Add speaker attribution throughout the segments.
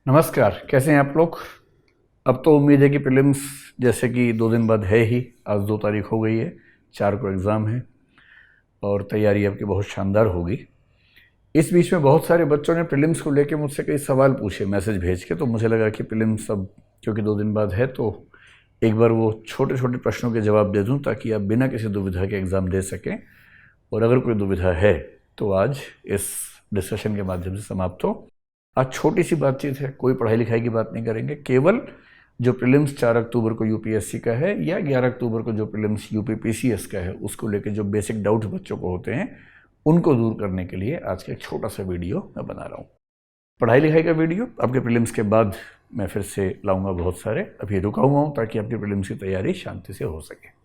Speaker 1: नमस्कार, कैसे हैं आप लोग। अब तो उम्मीद है कि प्रीलिम्स जैसे कि 2 दिन बाद है ही। आज 2 तारीख हो गई है, 4 को एग्ज़ाम है और तैयारी आपकी बहुत शानदार होगी। इस बीच में बहुत सारे बच्चों ने प्रीलिम्स को लेकर मुझसे कई सवाल पूछे मैसेज भेज के, तो मुझे लगा कि प्रीलिम्स अब क्योंकि 2 दिन बाद है तो एक बार वो छोटे छोटे प्रश्नों के जवाब दे दूँ ताकि आप बिना किसी दुविधा के एग्ज़ाम दे सकें। और अगर कोई दुविधा है तो आज इस डिस्कशन के माध्यम से समाप्त हो। आज छोटी सी बातचीत है, कोई पढ़ाई लिखाई की बात नहीं करेंगे, केवल जो प्रीलिम्स 4 अक्टूबर को यूपीएससी का है या 11 अक्टूबर को जो प्रीलिम्स यूपी पीसीएस का है उसको लेकर जो बेसिक डाउट्स बच्चों को होते हैं उनको दूर करने के लिए आज का एक छोटा सा वीडियो मैं बना रहा हूँ। पढ़ाई लिखाई का वीडियो आपके प्रीलिम्स के बाद मैं फिर से लाऊंगा बहुत सारे, अभी रुका हुआ हूँ ताकि आपकी प्रीलिम्स की तैयारी शांति से हो सके।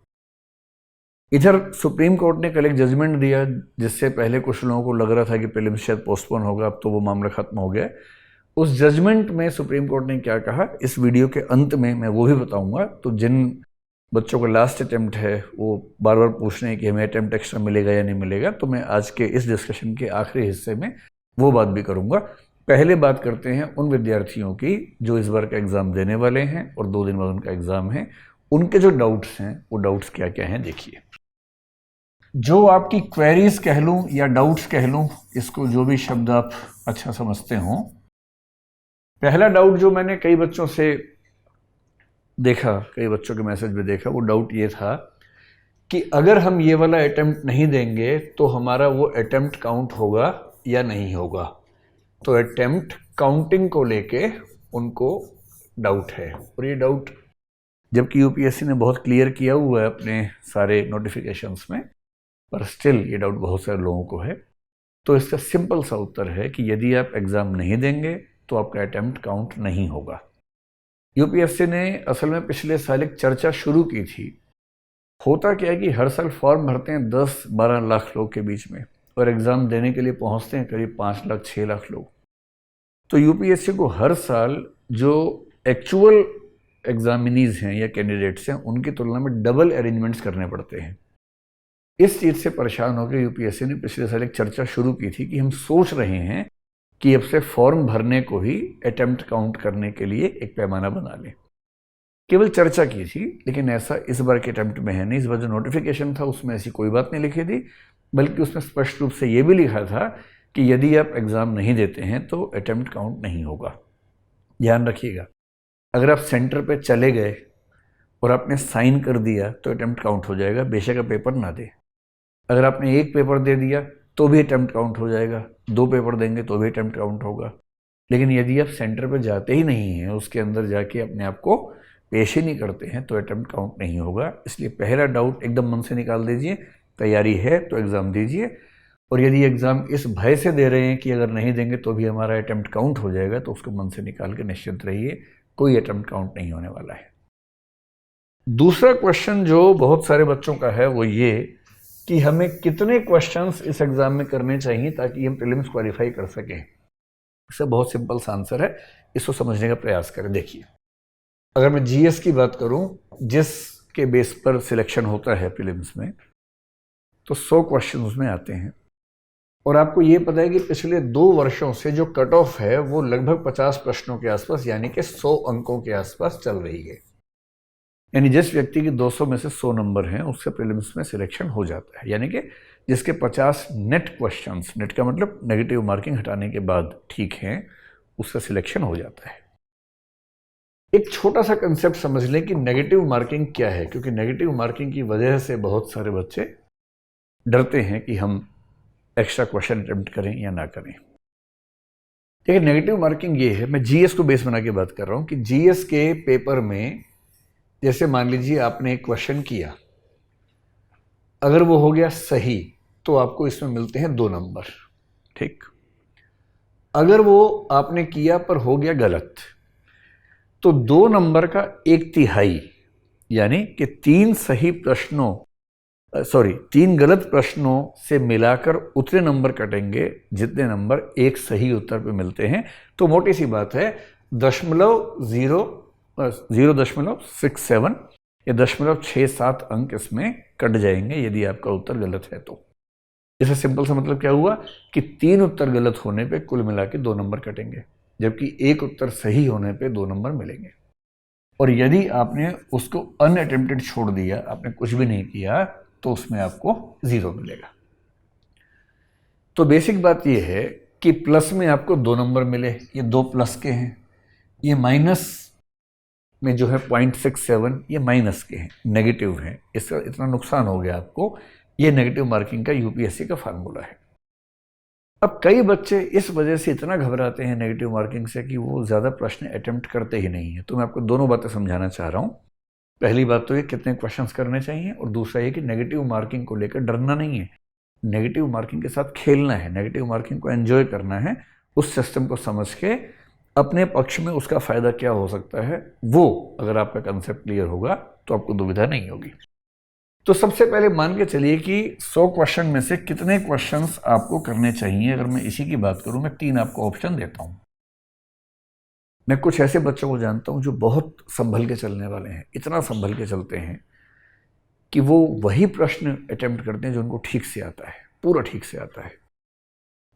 Speaker 1: इधर सुप्रीम कोर्ट ने कल एक जजमेंट दिया जिससे पहले कुछ लोगों को लग रहा था कि प्रीलिम्स शायद पोस्टपोन होगा, अब तो वो मामला खत्म हो गया। उस जजमेंट में सुप्रीम कोर्ट ने क्या कहा इस वीडियो के अंत में मैं वो भी बताऊंगा। तो जिन बच्चों का लास्ट अटेम्प्ट है वो बार बार पूछ रहे हैं कि हमें अटेम्प्ट एक्स्ट्रा मिलेगा या नहीं मिलेगा, तो मैं आज के इस डिस्कशन के आखिरी हिस्से में वो बात भी करूंगा। पहले बात करते हैं उन विद्यार्थियों की जो इस बार का एग्ज़ाम देने वाले हैं और 2 दिन बाद उनका एग्ज़ाम है, उनके जो डाउट्स हैं वो डाउट्स क्या क्या हैं देखिए। जो आपकी क्वेरीज कह लूँ या डाउट्स कह लूँ, इसको जो भी शब्द आप अच्छा समझते हों। पहला डाउट जो मैंने कई बच्चों से देखा, कई बच्चों के मैसेज में देखा, वो डाउट ये था कि अगर हम ये वाला अटेम्प्ट नहीं देंगे तो हमारा वो अटेम्प्ट काउंट होगा या नहीं होगा। तो अटेम्प्ट काउंटिंग को लेके उनको डाउट है, और ये डाउट जबकि यूपीएससी ने बहुत क्लियर किया हुआ है अपने सारे नोटिफिकेशंस में, पर स्टिल ये डाउट बहुत सारे लोगों को है। तो इसका सिंपल सा उत्तर है कि यदि आप एग्ज़ाम नहीं देंगे तो आपका अटेम्प्ट काउंट नहीं होगा। यूपीएससी ने असल में पिछले साल एक चर्चा शुरू की थी। होता क्या है कि हर साल फॉर्म भरते हैं 10-12 लाख लोग के बीच में और एग्ज़ाम देने के लिए पहुंचते हैं करीब 5 लाख 6 लाख लोग। तो यूपीएससी को हर साल जो एक्चुअल एग्जामिनीज हैं या कैंडिडेट्स हैं उनकी तुलना में डबल अरेंजमेंट्स करने पड़ते हैं। इस चीज़ से परेशान होकर यूपीएससी ने पिछले साल एक चर्चा शुरू की थी कि हम सोच रहे हैं कि अब से फॉर्म भरने को ही अटेम्प्ट काउंट करने के लिए एक पैमाना बना लें। केवल चर्चा की थी, लेकिन ऐसा इस बार के अटेम्प्ट में है नहीं। इस बार जो नोटिफिकेशन था उसमें ऐसी कोई बात नहीं लिखी थी, बल्कि उसमें स्पष्ट रूप से ये भी लिखा था कि यदि आप एग्ज़ाम नहीं देते हैं तो अटेम्प्ट काउंट नहीं होगा। ध्यान रखिएगा, अगर आप सेंटर पर चले गए और आपने साइन कर दिया तो अटेम्प्ट काउंट हो जाएगा, बेशक आप पेपर ना दे। अगर आपने एक पेपर दे दिया तो भी अटेम्प्ट काउंट हो जाएगा, 2 पेपर देंगे तो भी अटेम्प्ट काउंट होगा। लेकिन यदि आप सेंटर पर जाते ही नहीं हैं, उसके अंदर जाके अपने आप को पेश ही नहीं करते हैं, तो अटेम्प्ट काउंट नहीं होगा। इसलिए पहला डाउट एकदम मन से निकाल दीजिए, तैयारी है तो एग्ज़ाम दीजिए। और यदि एग्ज़ाम इस भय से दे रहे हैं कि अगर नहीं देंगे तो भी हमारा अटेम्प्ट काउंट हो जाएगा, तो उसको मन से निकाल के निश्चिंत रहिए, कोई अटेम्प्ट काउंट नहीं होने वाला है। दूसरा क्वेश्चन जो बहुत सारे बच्चों का है वो ये कि हमें कितने क्वेश्चंस इस एग्ज़ाम में करने चाहिए ताकि हम प्रीलिम्स क्वालिफाई कर सकें। इसका बहुत सिंपल सा आंसर है, इसको समझने का प्रयास करें। देखिए, अगर मैं जीएस की बात करूं जिसके बेस पर सिलेक्शन होता है प्रीलिम्स में, तो 100 क्वेश्चन उसमें आते हैं। और आपको ये पता है कि पिछले 2 वर्षों से जो कट ऑफ है वो लगभग 50 प्रश्नों के आसपास, यानी कि 100 अंकों के आसपास चल रही है। यानी जिस व्यक्ति की 200 में से 100 नंबर हैं उससे प्रीलिम्स में सिलेक्शन हो जाता है। यानी कि जिसके 50 नेट क्वेश्चंस, नेट का मतलब नेगेटिव मार्किंग हटाने के बाद ठीक हैं, उससे सिलेक्शन हो जाता है। एक छोटा सा कंसेप्ट समझ लें कि नेगेटिव मार्किंग क्या है, क्योंकि नेगेटिव मार्किंग की वजह से बहुत सारे बच्चे डरते हैं कि हम एक्स्ट्रा क्वेश्चन अटेम्प्ट करें या ना करें। देखिए, नेगेटिव मार्किंग ये है, मैं जीएस को बेस बना के बात कर रहा हूं कि जीएस के पेपर में जैसे मान लीजिए आपने एक क्वेश्चन किया, अगर वो हो गया सही तो आपको इसमें मिलते हैं 2 नंबर, ठीक। अगर वो आपने किया पर हो गया गलत तो 2 नंबर का 1/3 यानी कि 3 गलत प्रश्नों से मिलाकर उतने नंबर कटेंगे जितने नंबर एक सही उत्तर पे मिलते हैं। तो मोटी सी बात है, 0.67 या 0.67 अंक इसमें कट जाएंगे यदि आपका उत्तर गलत है तो। इससे सिंपल सा मतलब क्या हुआ कि 3 उत्तर गलत होने पे कुल मिला के 2 नंबर कटेंगे। जबकि एक उत्तर सही होने पे 2 नंबर मिलेंगे। और यदि आपने उसको अनअटेम्प्टेड छोड़ दिया, आपने कुछ भी नहीं किया, तो उसमें आपको 0 मिलेगा। तो बेसिक बात यह है कि प्लस में आपको 2 नंबर मिले, ये 2 प्लस के हैं। ये माइनस में जो है 0.67, ये माइनस के हैं, नेगेटिव हैं। इसका इतना नुकसान हो गया आपको। ये नेगेटिव मार्किंग का यूपीएससी का फार्मूला है। अब कई बच्चे इस वजह से इतना घबराते हैं नेगेटिव मार्किंग से कि वो ज़्यादा प्रश्न अटेम्प्ट करते ही नहीं है। तो मैं आपको दोनों बातें समझाना चाह रहा हूँ। पहली बात तो ये कितने क्वेश्चंस करने चाहिए, और दूसरा ये कि नेगेटिव मार्किंग को लेकर डरना नहीं है। नेगेटिव मार्किंग के साथ खेलना है, नेगेटिव मार्किंग को एंजॉय करना है। उस सिस्टम को समझ के अपने पक्ष में उसका फ़ायदा क्या हो सकता है, वो अगर आपका कंसेप्ट क्लियर होगा तो आपको दुविधा नहीं होगी। तो सबसे पहले मान के चलिए कि 100 क्वेश्चन में से कितने क्वेश्चंस आपको करने चाहिए। अगर मैं इसी की बात करूं, मैं 3 आपको ऑप्शन देता हूं। मैं कुछ ऐसे बच्चों को जानता हूं जो बहुत संभल के चलने वाले हैं, इतना संभल के चलते हैं कि वो वही प्रश्न अटेम्प्ट करते हैं जो उनको ठीक से आता है, पूरा ठीक से आता है।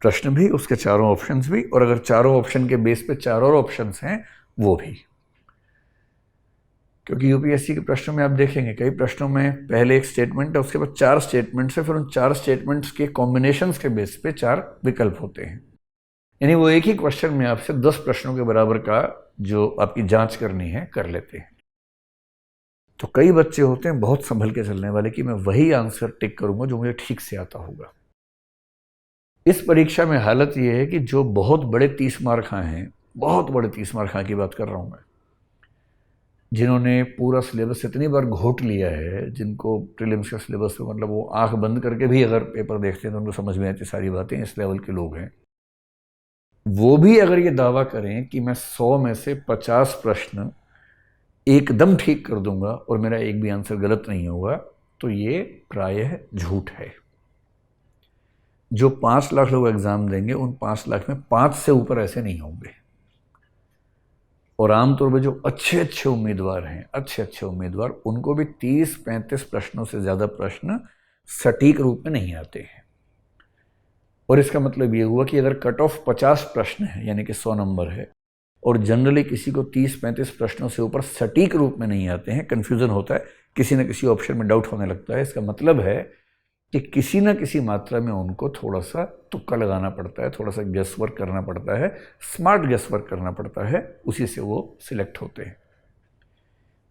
Speaker 1: प्रश्न भी, उसके चारों ऑप्शंस भी, और अगर चारों ऑप्शन के बेस पे 4 और ऑप्शंस हैं वो भी। क्योंकि यूपीएससी के प्रश्नों में आप देखेंगे कई प्रश्नों में पहले एक स्टेटमेंट है, उसके बाद 4 स्टेटमेंट्स है, फिर उन 4 स्टेटमेंट्स के कॉम्बिनेशंस के बेस पे 4 विकल्प होते हैं। यानी वो एक ही क्वेश्चन में आपसे 10 प्रश्नों के बराबर का जो आपकी जांच करनी है कर लेते हैं। तो कई बच्चे होते हैं बहुत संभल के चलने वाले कि मैं वही आंसर टिक करूंगा जो मुझे ठीक से आता होगा। इस परीक्षा में हालत ये है कि जो बहुत बड़े 30 मार्क हैं, बहुत बड़े 30 मार्क की बात कर रहा हूं मैं, जिन्होंने पूरा सिलेबस इतनी बार घोट लिया है, जिनको प्रीलिम्स का सिलेबस में मतलब वो आंख बंद करके भी अगर पेपर देखते हैं तो उनको समझ में आती सारी बातें, इस लेवल के लोग हैं, वो भी अगर ये दावा करें कि मैं 100 में से 50 प्रश्न एकदम ठीक कर दूंगा और मेरा एक भी आंसर गलत नहीं होगा, तो ये प्रायः झूठ है। जो 5 लाख लोग एग्जाम देंगे, उन 5 लाख में 5 से ऊपर ऐसे नहीं होंगे। और आमतौर पर जो अच्छे अच्छे उम्मीदवार हैं, अच्छे अच्छे उम्मीदवार, उनको भी 30-35 प्रश्नों से ज़्यादा प्रश्न सटीक रूप में नहीं आते हैं। और इसका मतलब ये हुआ कि अगर कट ऑफ 50 प्रश्न है, यानी कि 100 नंबर है, और जनरली किसी को 30-35 प्रश्नों से ऊपर सटीक रूप में नहीं आते हैं, कन्फ्यूज़न होता है, किसी न किसी ऑप्शन में डाउट होने लगता है, इसका मतलब है कि किसी न किसी मात्रा में उनको थोड़ा सा तुक्का लगाना पड़ता है, थोड़ा सा गेस वर्क करना पड़ता है, स्मार्ट गेस वर्क करना पड़ता है, उसी से वो सिलेक्ट होते हैं।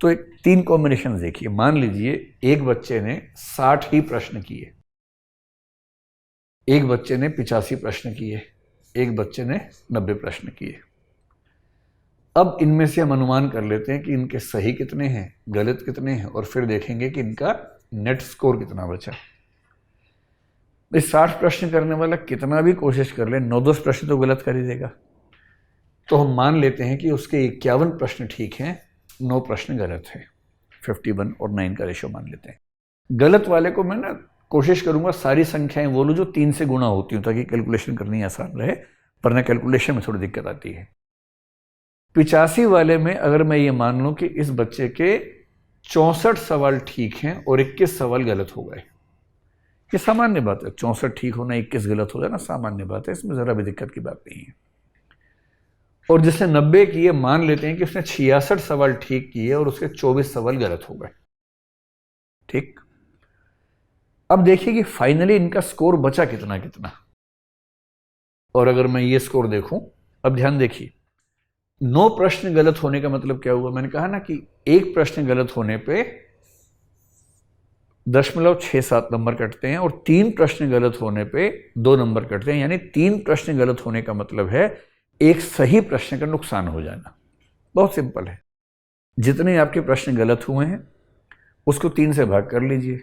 Speaker 1: तो एक 3 कॉम्बिनेशन देखिए। मान लीजिए एक बच्चे ने 60 ही प्रश्न किए, एक बच्चे ने 85 प्रश्न किए, एक बच्चे ने 90 प्रश्न किए। अब इनमें से हम अनुमान कर लेते हैं कि इनके सही कितने हैं, गलत कितने हैं, और फिर देखेंगे कि इनका नेट स्कोर कितना बचा। इस 60 प्रश्न करने वाला कितना भी कोशिश कर ले, 9-10 प्रश्न तो गलत कर ही देगा। तो हम मान लेते हैं कि उसके 51 प्रश्न ठीक हैं, 9 प्रश्न गलत हैं। 51 और 9 का रेशो मान लेते हैं। गलत वाले को मैं ना कोशिश करूंगा सारी संख्याएं वो लो जो 3 से गुणा होती हूँ, ताकि कैलकुलेशन करनी आसान रहे, वरना कैलकुलेशन में थोड़ी दिक्कत आती है। 85 वाले में अगर मैं ये मान लूँ कि इस बच्चे के 64 सवाल ठीक हैं और 21 सवाल गलत हो गए, ये सामान्य बात है। 64 ठीक होना, 21 गलत हो जाना सामान्य बात है, इसमें ज़रा भी दिक्कत की बात नहीं है। और जिसने 90 किए, मान लेते हैं कि उसने 66 सवाल ठीक किए और उसके 24 सवाल गलत हो गए। ठीक, अब देखिए कि फाइनली इनका स्कोर बचा कितना कितना। और अगर मैं ये स्कोर देखूं, अब ध्यान देखिए, 9 प्रश्न गलत होने का मतलब क्या हुआ। मैंने कहा ना कि एक प्रश्न गलत होने पे 0.67 नंबर कटते हैं, और 3 प्रश्न गलत होने पे 2 नंबर कटते हैं। यानी 3 प्रश्न गलत होने का मतलब है एक सही प्रश्न का नुकसान हो जाना। बहुत सिंपल है। जितने आपके प्रश्न गलत हुए हैं उसको 3 से भाग कर लीजिए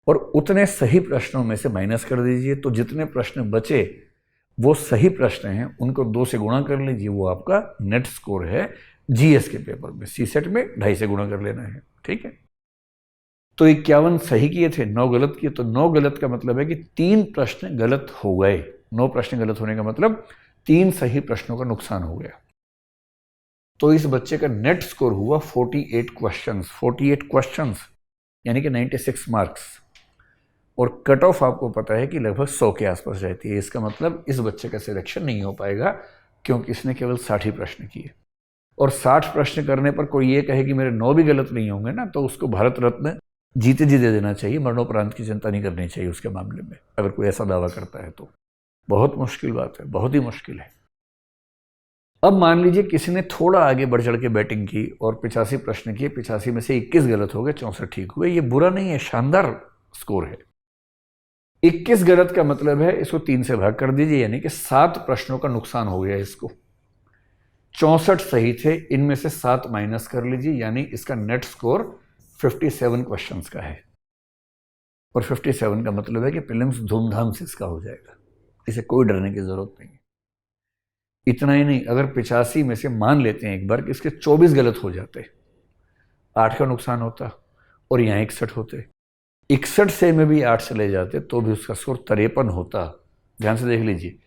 Speaker 1: और उतने सही प्रश्नों में से माइनस कर दीजिए। तो जितने प्रश्न बचे वो सही प्रश्न हैं, उनको 2 से गुणा कर लीजिए। वो आपका नेट स्कोर है जीएस के पेपर में। सीसेट में 2.5 से गुणा कर लेना है। ठीक है, तो 51 सही किए थे, 9 गलत किए, तो 9 गलत का मतलब है कि 3 प्रश्न गलत हो गए। 9 प्रश्न गलत होने का मतलब 3 सही प्रश्नों का नुकसान हो गया। तो इस बच्चे का नेट स्कोर हुआ 48 क्वेश्चंस। 48 क्वेश्चंस यानी कि 96 मार्क्स। और कट ऑफ आपको पता है कि लगभग 100 के आसपास रहती है। इसका मतलब इस बच्चे का सिलेक्शन नहीं हो पाएगा क्योंकि इसने केवल 60 ही प्रश्न किए। और 60 प्रश्न करने पर कोई ये कहे कि मेरे 9 भी गलत नहीं होंगे ना, तो उसको भारत रत्न जीते जी दे देना चाहिए, मरणोपरांत की चिंता नहीं करनी चाहिए उसके मामले में, अगर कोई ऐसा दावा करता है तो। बहुत मुश्किल बात है, बहुत ही मुश्किल है। अब मान लीजिए किसी ने थोड़ा आगे बढ़ चढ़ के बैटिंग की और 85 प्रश्न किए, 85 में से 21 गलत हो गए, 64 ठीक हुए। ये बुरा नहीं है, शानदार स्कोर है। 21 गलत का मतलब है इसको 3 से भाग कर दीजिए, यानी कि 7 प्रश्नों का नुकसान हो गया इसको। 64 सही थे, इनमें से 7 माइनस कर लीजिए, यानी इसका नेट स्कोर 57 क्वेश्चंस का है। और 57 का मतलब है कि प्रीलिम्स धूमधाम से इसका हो जाएगा, इसे कोई डरने की जरूरत नहीं। इतना ही नहीं, अगर 85 में से मान लेते हैं एक बार कि इसके 24 गलत हो जाते, 8 का नुकसान होता, और यहाँ 61 होते, 61 से में भी 8 चले जाते तो भी उसका स्कोर 53 होता। ध्यान से देख लीजिए,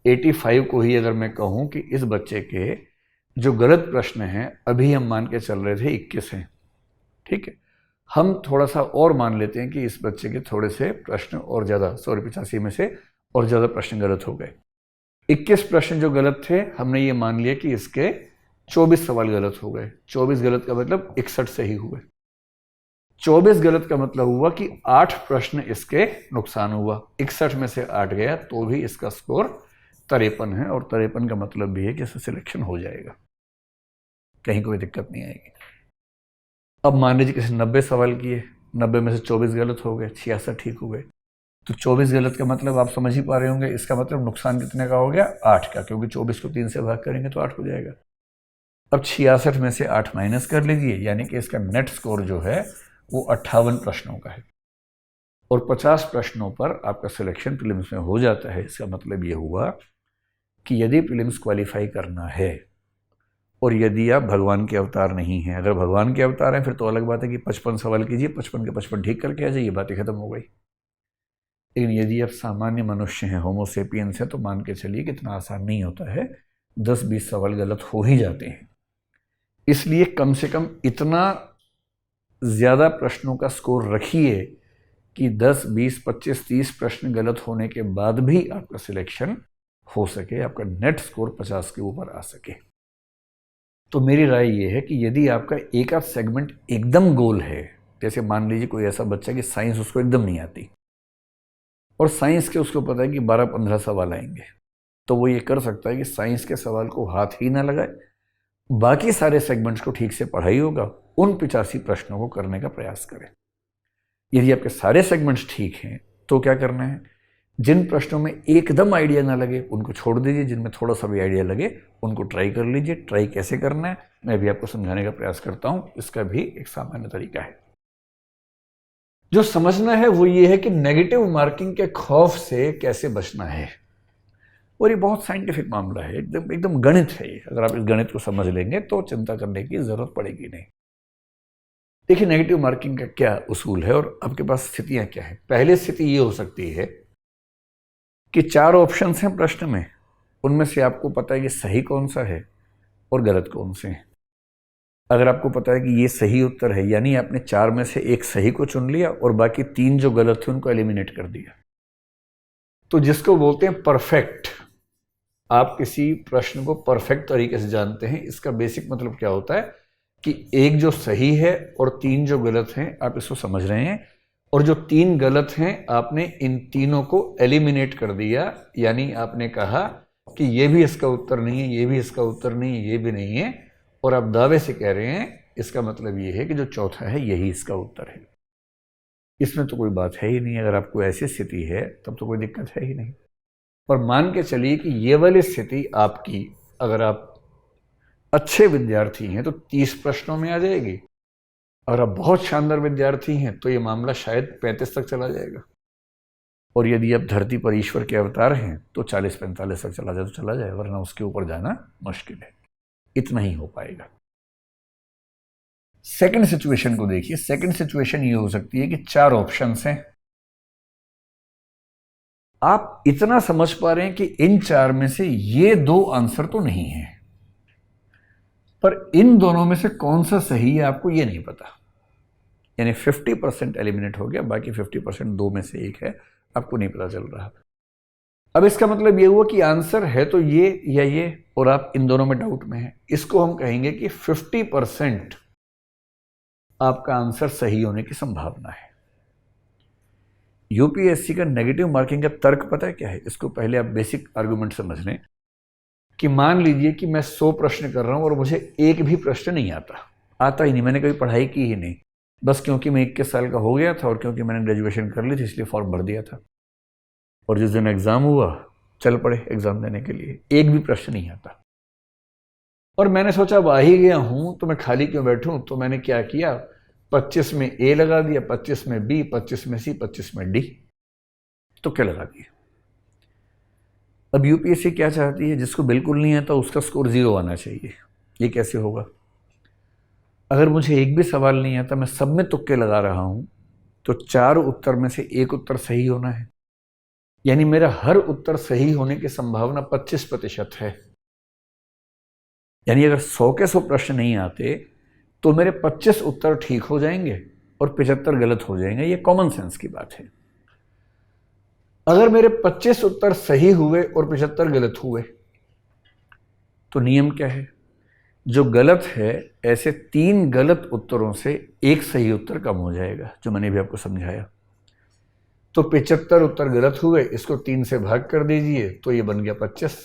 Speaker 1: 85 को ही अगर मैं कहूँ कि इस बच्चे के जो गलत प्रश्न हैं, अभी हम मान के चल रहे थे 21 हैं, ठीक है, हम थोड़ा सा और मान लेते हैं कि इस बच्चे के थोड़े से प्रश्न और ज़्यादा, 85 में से और ज़्यादा प्रश्न गलत हो गए। 21 प्रश्न जो गलत थे, हमने ये मान लिया कि इसके 24 सवाल गलत हो गए। 24 गलत का मतलब 61 सही हुए। 24 गलत का मतलब हुआ कि 8 प्रश्न इसके नुकसान हुआ, 61 में से 8 गया तो भी इसका स्कोर 53 है। और 53 का मतलब भी है कि इसका सिलेक्शन हो जाएगा, कहीं कोई दिक्कत नहीं आएगी। अब मान लीजिए किसी 90 सवाल किए, 90 में से 24 गलत हो गए, 66 ठीक हो गए। तो 24 गलत का मतलब आप समझ ही पा रहे होंगे, इसका मतलब नुकसान कितने का हो गया, 8 का, क्योंकि 24 को 3 से भाग करेंगे तो 8 हो जाएगा। अब 66 में से 8 माइनस कर लीजिए, यानी कि इसका नेट स्कोर जो है वो 58 प्रश्नों का है। और 50 प्रश्नों पर आपका सिलेक्शन प्रीलिम्स में हो जाता है। इसका मतलब ये हुआ कि यदि प्रीलिम्स क्वालिफाई करना है और यदि आप भगवान के अवतार नहीं हैं, अगर भगवान के अवतार हैं फिर तो अलग बात है कि 55 सवाल कीजिए, 55 के 55 ठीक करके आ जाइए, बातें खत्म हो गई। लेकिन यदि आप सामान्य मनुष्य हैं, होमोसेपियंस हैं, तो मान के चलिए कि इतना आसान नहीं होता है, 10-20 सवाल गलत हो ही जाते हैं। इसलिए कम से कम इतना ज़्यादा प्रश्नों का स्कोर रखिए कि 10, 20, 25, 30 प्रश्न गलत होने के बाद भी आपका सिलेक्शन हो सके, आपका नेट स्कोर 50 के ऊपर आ सके। तो मेरी राय ये है कि यदि आपका एक आध सेगमेंट एकदम गोल है, जैसे मान लीजिए कोई ऐसा बच्चा कि साइंस उसको एकदम नहीं आती और साइंस के उसको पता है कि 12-15 सवाल आएंगे, तो वो ये कर सकता है कि साइंस के सवाल को हाथ ही ना लगाए, बाकी सारे सेगमेंट्स को ठीक से पढ़ाई होगा, उन 85 प्रश्नों को करने का प्रयास करें। यदि आपके सारे सेगमेंट्स ठीक हैं तो क्या करना है, जिन प्रश्नों में एकदम आइडिया ना लगे उनको छोड़ दीजिए, जिनमें थोड़ा सा भी आइडिया लगे उनको ट्राई कर लीजिए। ट्राई कैसे करना है मैं भी आपको समझाने का प्रयास करता हूँ, इसका भी एक सामान्य तरीका है। जो समझना है वो ये है कि नेगेटिव मार्किंग के खौफ से कैसे बचना है, और ये बहुत साइंटिफिक मामला है, एकदम गणित है ये। अगर आप इस गणित को समझ लेंगे तो चिंता करने की जरूरत पड़ेगी नहीं। देखिए, नेगेटिव मार्किंग का क्या उसूल है और आपके पास स्थितियां क्या है। पहली स्थिति ये हो सकती है कि 4 ऑप्शंस हैं प्रश्न में, उनमें से आपको पता है कि सही कौन सा है और गलत कौन से हैं। अगर आपको पता है कि ये सही उत्तर है, यानी आपने 4 में से एक सही को चुन लिया और बाकी 3 जो गलत थे उनको एलिमिनेट कर दिया। तो जिसको बोलते हैं परफेक्ट, आप किसी प्रश्न को परफेक्ट तरीके से जानते हैं। इसका बेसिक मतलब क्या होता है कि एक जो सही है और 3 जो गलत हैं, आप इसको समझ रहे हैं, और जो 3 गलत हैं आपने इन तीनों को एलिमिनेट कर दिया, यानी आपने कहा कि ये भी इसका उत्तर नहीं है, ये भी इसका उत्तर नहीं है, ये भी नहीं है, और आप दावे से कह रहे हैं इसका मतलब ये है कि जो चौथा है यही इसका उत्तर है। इसमें तो कोई बात है ही नहीं। अगर आपको ऐसी स्थिति है तब तो कोई दिक्कत है ही नहीं। और मान के चलिए कि ये वाली स्थिति आपकी, अगर आप अच्छे विद्यार्थी हैं तो 30 प्रश्नों में आ जाएगी, अगर आप बहुत शानदार विद्यार्थी हैं तो ये मामला शायद 35 तक चला जाएगा, और यदि आप धरती पर ईश्वर के अवतार हैं तो 40-45 तक चला जाए तो चला जाए, वरना उसके ऊपर जाना मुश्किल है। इतना ही हो पाएगा। सेकंड सिचुएशन को देखिए। सेकंड सिचुएशन ये हो सकती है कि 4 ऑप्शंस हैं, आप इतना समझ पा रहे हैं कि इन 4 में से ये 2 आंसर तो नहीं है, पर इन दोनों में से कौन सा सही है आपको ये नहीं पता, यानी 50% एलिमिनेट हो गया, बाकी 50% 2 में से एक है, आपको नहीं पता चल रहा। अब इसका मतलब ये हुआ कि आंसर है तो ये या ये, और आप इन दोनों में डाउट में हैं, इसको हम कहेंगे कि 50% आपका आंसर सही होने की संभावना है। यूपीएससी का नेगेटिव मार्किंग का तर्क पता है क्या है? इसको पहले आप बेसिक आर्गुमेंट समझ लें कि मान लीजिए कि मैं 100 प्रश्न कर रहा हूं और मुझे एक भी प्रश्न नहीं आता ही नहीं, मैंने कभी पढ़ाई की ही नहीं, बस क्योंकि मैं 21 साल का हो गया था और क्योंकि मैंने ग्रेजुएशन कर ली थी इसलिए फॉर्म भर दिया था, और जिस दिन एग्जाम हुआ चल पड़े एग्जाम देने के लिए, एक भी प्रश्न नहीं आता। और मैंने सोचा अब आ ही गया हूं तो मैं खाली क्यों बैठूं, तो मैंने क्या किया, 25 में ए लगा दिया, 25 में बी, 25 में सी, 25 में डी, तो क्या लगा दिया। अब यूपीएससी क्या चाहती है, जिसको बिल्कुल नहीं आता उसका स्कोर 0 आना चाहिए। ये कैसे होगा? अगर मुझे एक भी सवाल नहीं आता, मैं सब में तुक्के लगा रहा हूं, तो 4 उत्तर में से एक उत्तर सही होना है, यानी मेरा हर उत्तर सही होने की संभावना 25% है। यानी अगर 100 के 100 प्रश्न नहीं आते तो मेरे 25 उत्तर ठीक हो जाएंगे और 75 गलत हो जाएंगे। ये कॉमन सेंस की बात है। अगर मेरे 25 उत्तर सही हुए और 75 गलत हुए तो नियम क्या है, जो गलत है ऐसे 3 गलत उत्तरों से एक सही उत्तर कम हो जाएगा, जो मैंने भी आपको समझाया। तो 75 उत्तर गलत हुए, इसको 3 से भाग कर दीजिए तो ये बन गया 25,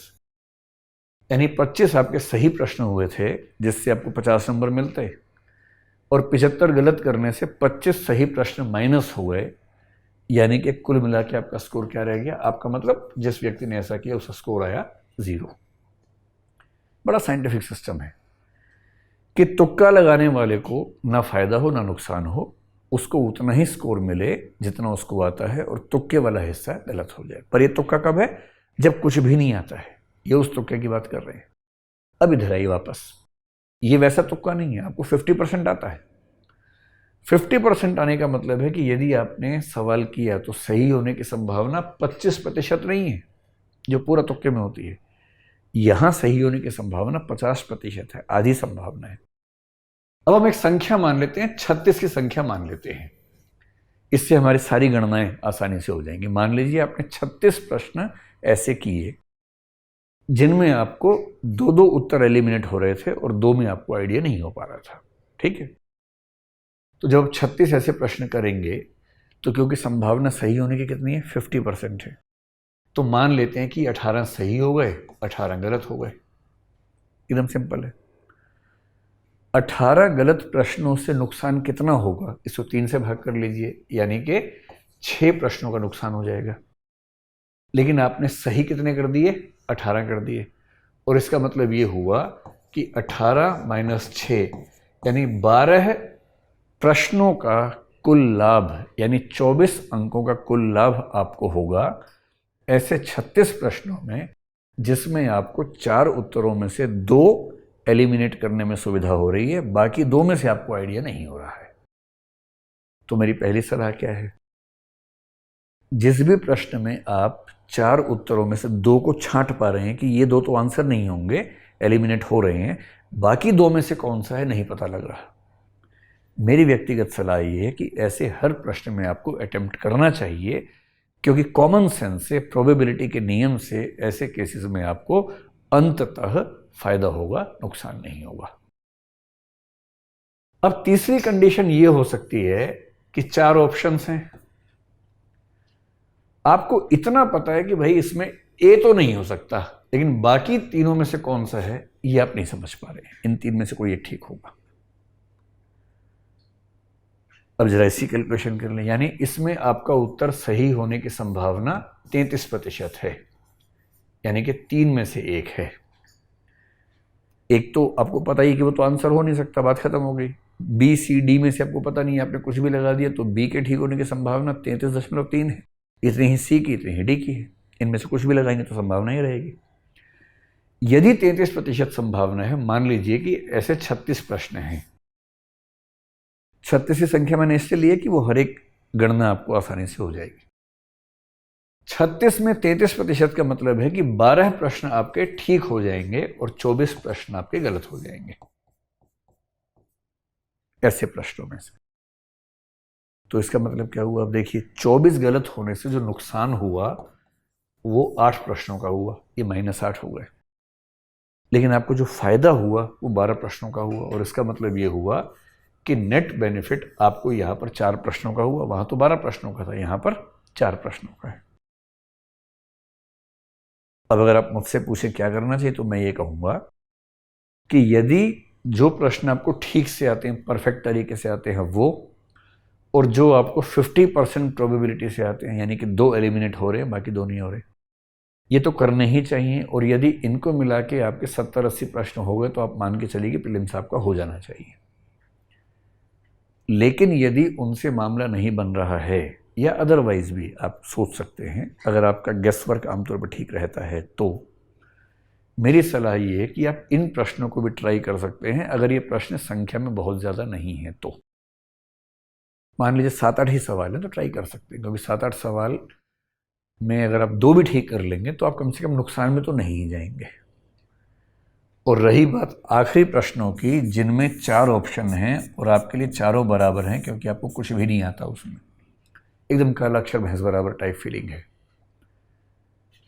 Speaker 1: यानी 25 आपके सही प्रश्न हुए थे जिससे आपको 50 नंबर मिलते, और 75 गलत करने से 25 सही प्रश्न माइनस हो गए, यानी कि कुल मिला के आपका स्कोर क्या रह गया, आपका मतलब जिस व्यक्ति ने ऐसा किया उसका स्कोर आया 0। बड़ा साइंटिफिक सिस्टम है कि तुक्का लगाने वाले को ना फायदा हो ना नुकसान हो, उसको उतना ही स्कोर मिले जितना उसको आता है, और तुक्के वाला हिस्सा गलत हो जाए। पर ये तुक्का कब है? जब कुछ भी नहीं आता है। ये उस तुक्के की बात कर रहे हैं। अब इधर आइए वापस, ये वैसा तुक्का नहीं है, आपको 50% आता है। 50% आने का मतलब है कि यदि आपने सवाल किया तो सही होने की संभावना 25% नहीं है जो पूरा तुक्के में होती है। यहां सही होने की संभावना 50% है, आधी संभावना है। अब हम एक संख्या मान लेते हैं, 36 की संख्या मान लेते हैं, इससे हमारी सारी गणनाएं आसानी से हो जाएंगी। मान लीजिए आपने 36 प्रश्न ऐसे किए जिनमें आपको 2-2 उत्तर एलिमिनेट हो रहे थे और 2 में आपको आइडिया नहीं हो पा रहा था, ठीक है। तो जब 36 ऐसे प्रश्न करेंगे तो क्योंकि संभावना सही होने की कितनी है, 50% है, तो मान लेते हैं कि 18 सही हो गए, 18 गलत हो गए। एकदम सिंपल है। 18 गलत प्रश्नों से नुकसान कितना होगा, इसको 3 से भाग कर लीजिए, यानी कि 6 प्रश्नों का नुकसान हो जाएगा। लेकिन आपने सही कितने कर दिए, 18 कर दिए, और इसका मतलब ये हुआ कि 18 माइनस 6 यानी 12 प्रश्नों का कुल लाभ, यानी 24 अंकों का कुल लाभ आपको होगा ऐसे 36 प्रश्नों में, जिसमें आपको 4 उत्तरों में से 2 एलिमिनेट करने में सुविधा हो रही है, बाकी 2 में से आपको आइडिया नहीं हो रहा है। तो मेरी पहली सलाह क्या है, जिस भी प्रश्न में आप 4 उत्तरों में से 2 को छांट पा रहे हैं कि ये 2 तो आंसर नहीं होंगे, एलिमिनेट हो रहे हैं, बाकी 2 में से कौन सा है नहीं पता लग रहा, मेरी व्यक्तिगत सलाह ये है कि ऐसे हर प्रश्न में आपको अटेम्प्ट करना चाहिए, क्योंकि कॉमन सेंस से, प्रोबेबिलिटी के नियम से ऐसे केसेस में आपको अंततः फायदा होगा, नुकसान नहीं होगा। अब तीसरी कंडीशन ये हो सकती है कि 4 ऑप्शंस हैं, आपको इतना पता है कि भाई इसमें ए तो नहीं हो सकता, लेकिन बाकी तीनों में से कौन सा है ये आप नहीं समझ पा रहे, इन 3 में से कोई एक ठीक होगा। अब जरा इसी कैलकुलेशन कर लें, यानी इसमें आपका उत्तर सही होने की संभावना 33% है, यानी कि 3 में से एक है। एक तो आपको पता ही कि वो तो आंसर हो नहीं सकता, बात खत्म हो गई। बी सी डी में से आपको पता नहीं, आपने कुछ भी लगा दिया, तो बी के ठीक होने की संभावना 33.3 है, इतनी ही सी की, इतनी ही डी की है। इनमें से कुछ भी लगाएंगे तो संभावना ही रहेगी। यदि 33% संभावना है, मान लीजिए कि ऐसे 36 प्रश्न हैं, 36 की संख्या मैंने इसलिए ली है कि वो हर एक गणना आपको आसानी से हो जाएगी। 36 में 33% का मतलब है कि 12 प्रश्न आपके ठीक हो जाएंगे और 24 प्रश्न आपके गलत हो जाएंगे ऐसे प्रश्नों में से। तो इसका मतलब क्या हुआ, अब देखिए 24 गलत होने से जो नुकसान हुआ वो 8 प्रश्नों का हुआ, ये -8 हो गए। लेकिन आपको जो फ़ायदा हुआ वो 12 प्रश्नों का हुआ, और इसका मतलब ये हुआ कि नेट बेनिफिट आपको यहाँ पर 4 प्रश्नों का हुआ। वहाँ तो 12 प्रश्नों का था, यहाँ पर 4 प्रश्नों का है। अब अगर आप मुझसे पूछें क्या करना चाहिए, तो मैं ये कहूँगा कि यदि जो प्रश्न आपको ठीक से आते हैं, परफेक्ट तरीके से आते हैं वो, और जो आपको 50% प्रोबेबिलिटी से आते हैं, यानी कि 2 एलिमिनेट हो रहे हैं, बाकी 2 नहीं हो रहे, ये तो करने ही चाहिए। और यदि इनको मिला के आपके 70-80 प्रश्न हो गए तो आप मान के चलिए कि प्रीलिम्स आपका हो जाना चाहिए। लेकिन यदि उनसे मामला नहीं बन रहा है, या अदरवाइज भी आप सोच सकते हैं, अगर आपका गेस वर्क आमतौर पर ठीक रहता है, तो मेरी सलाह ये है कि आप इन प्रश्नों को भी ट्राई कर सकते हैं, अगर ये प्रश्न संख्या में बहुत ज़्यादा नहीं है तो। मान लीजिए 7-8 ही सवाल है तो ट्राई कर सकते हैं, क्योंकि 7-8 सवाल में अगर आप 2 भी ठीक कर लेंगे तो आप कम से कम नुकसान में तो नहीं ही जाएंगे। और रही बात आखिरी प्रश्नों की, जिनमें 4 ऑप्शन हैं और आपके लिए चारों बराबर हैं, क्योंकि आपको कुछ भी नहीं आता उसमें, एकदम काला अक्षर भैंस बराबर टाइप फीलिंग है,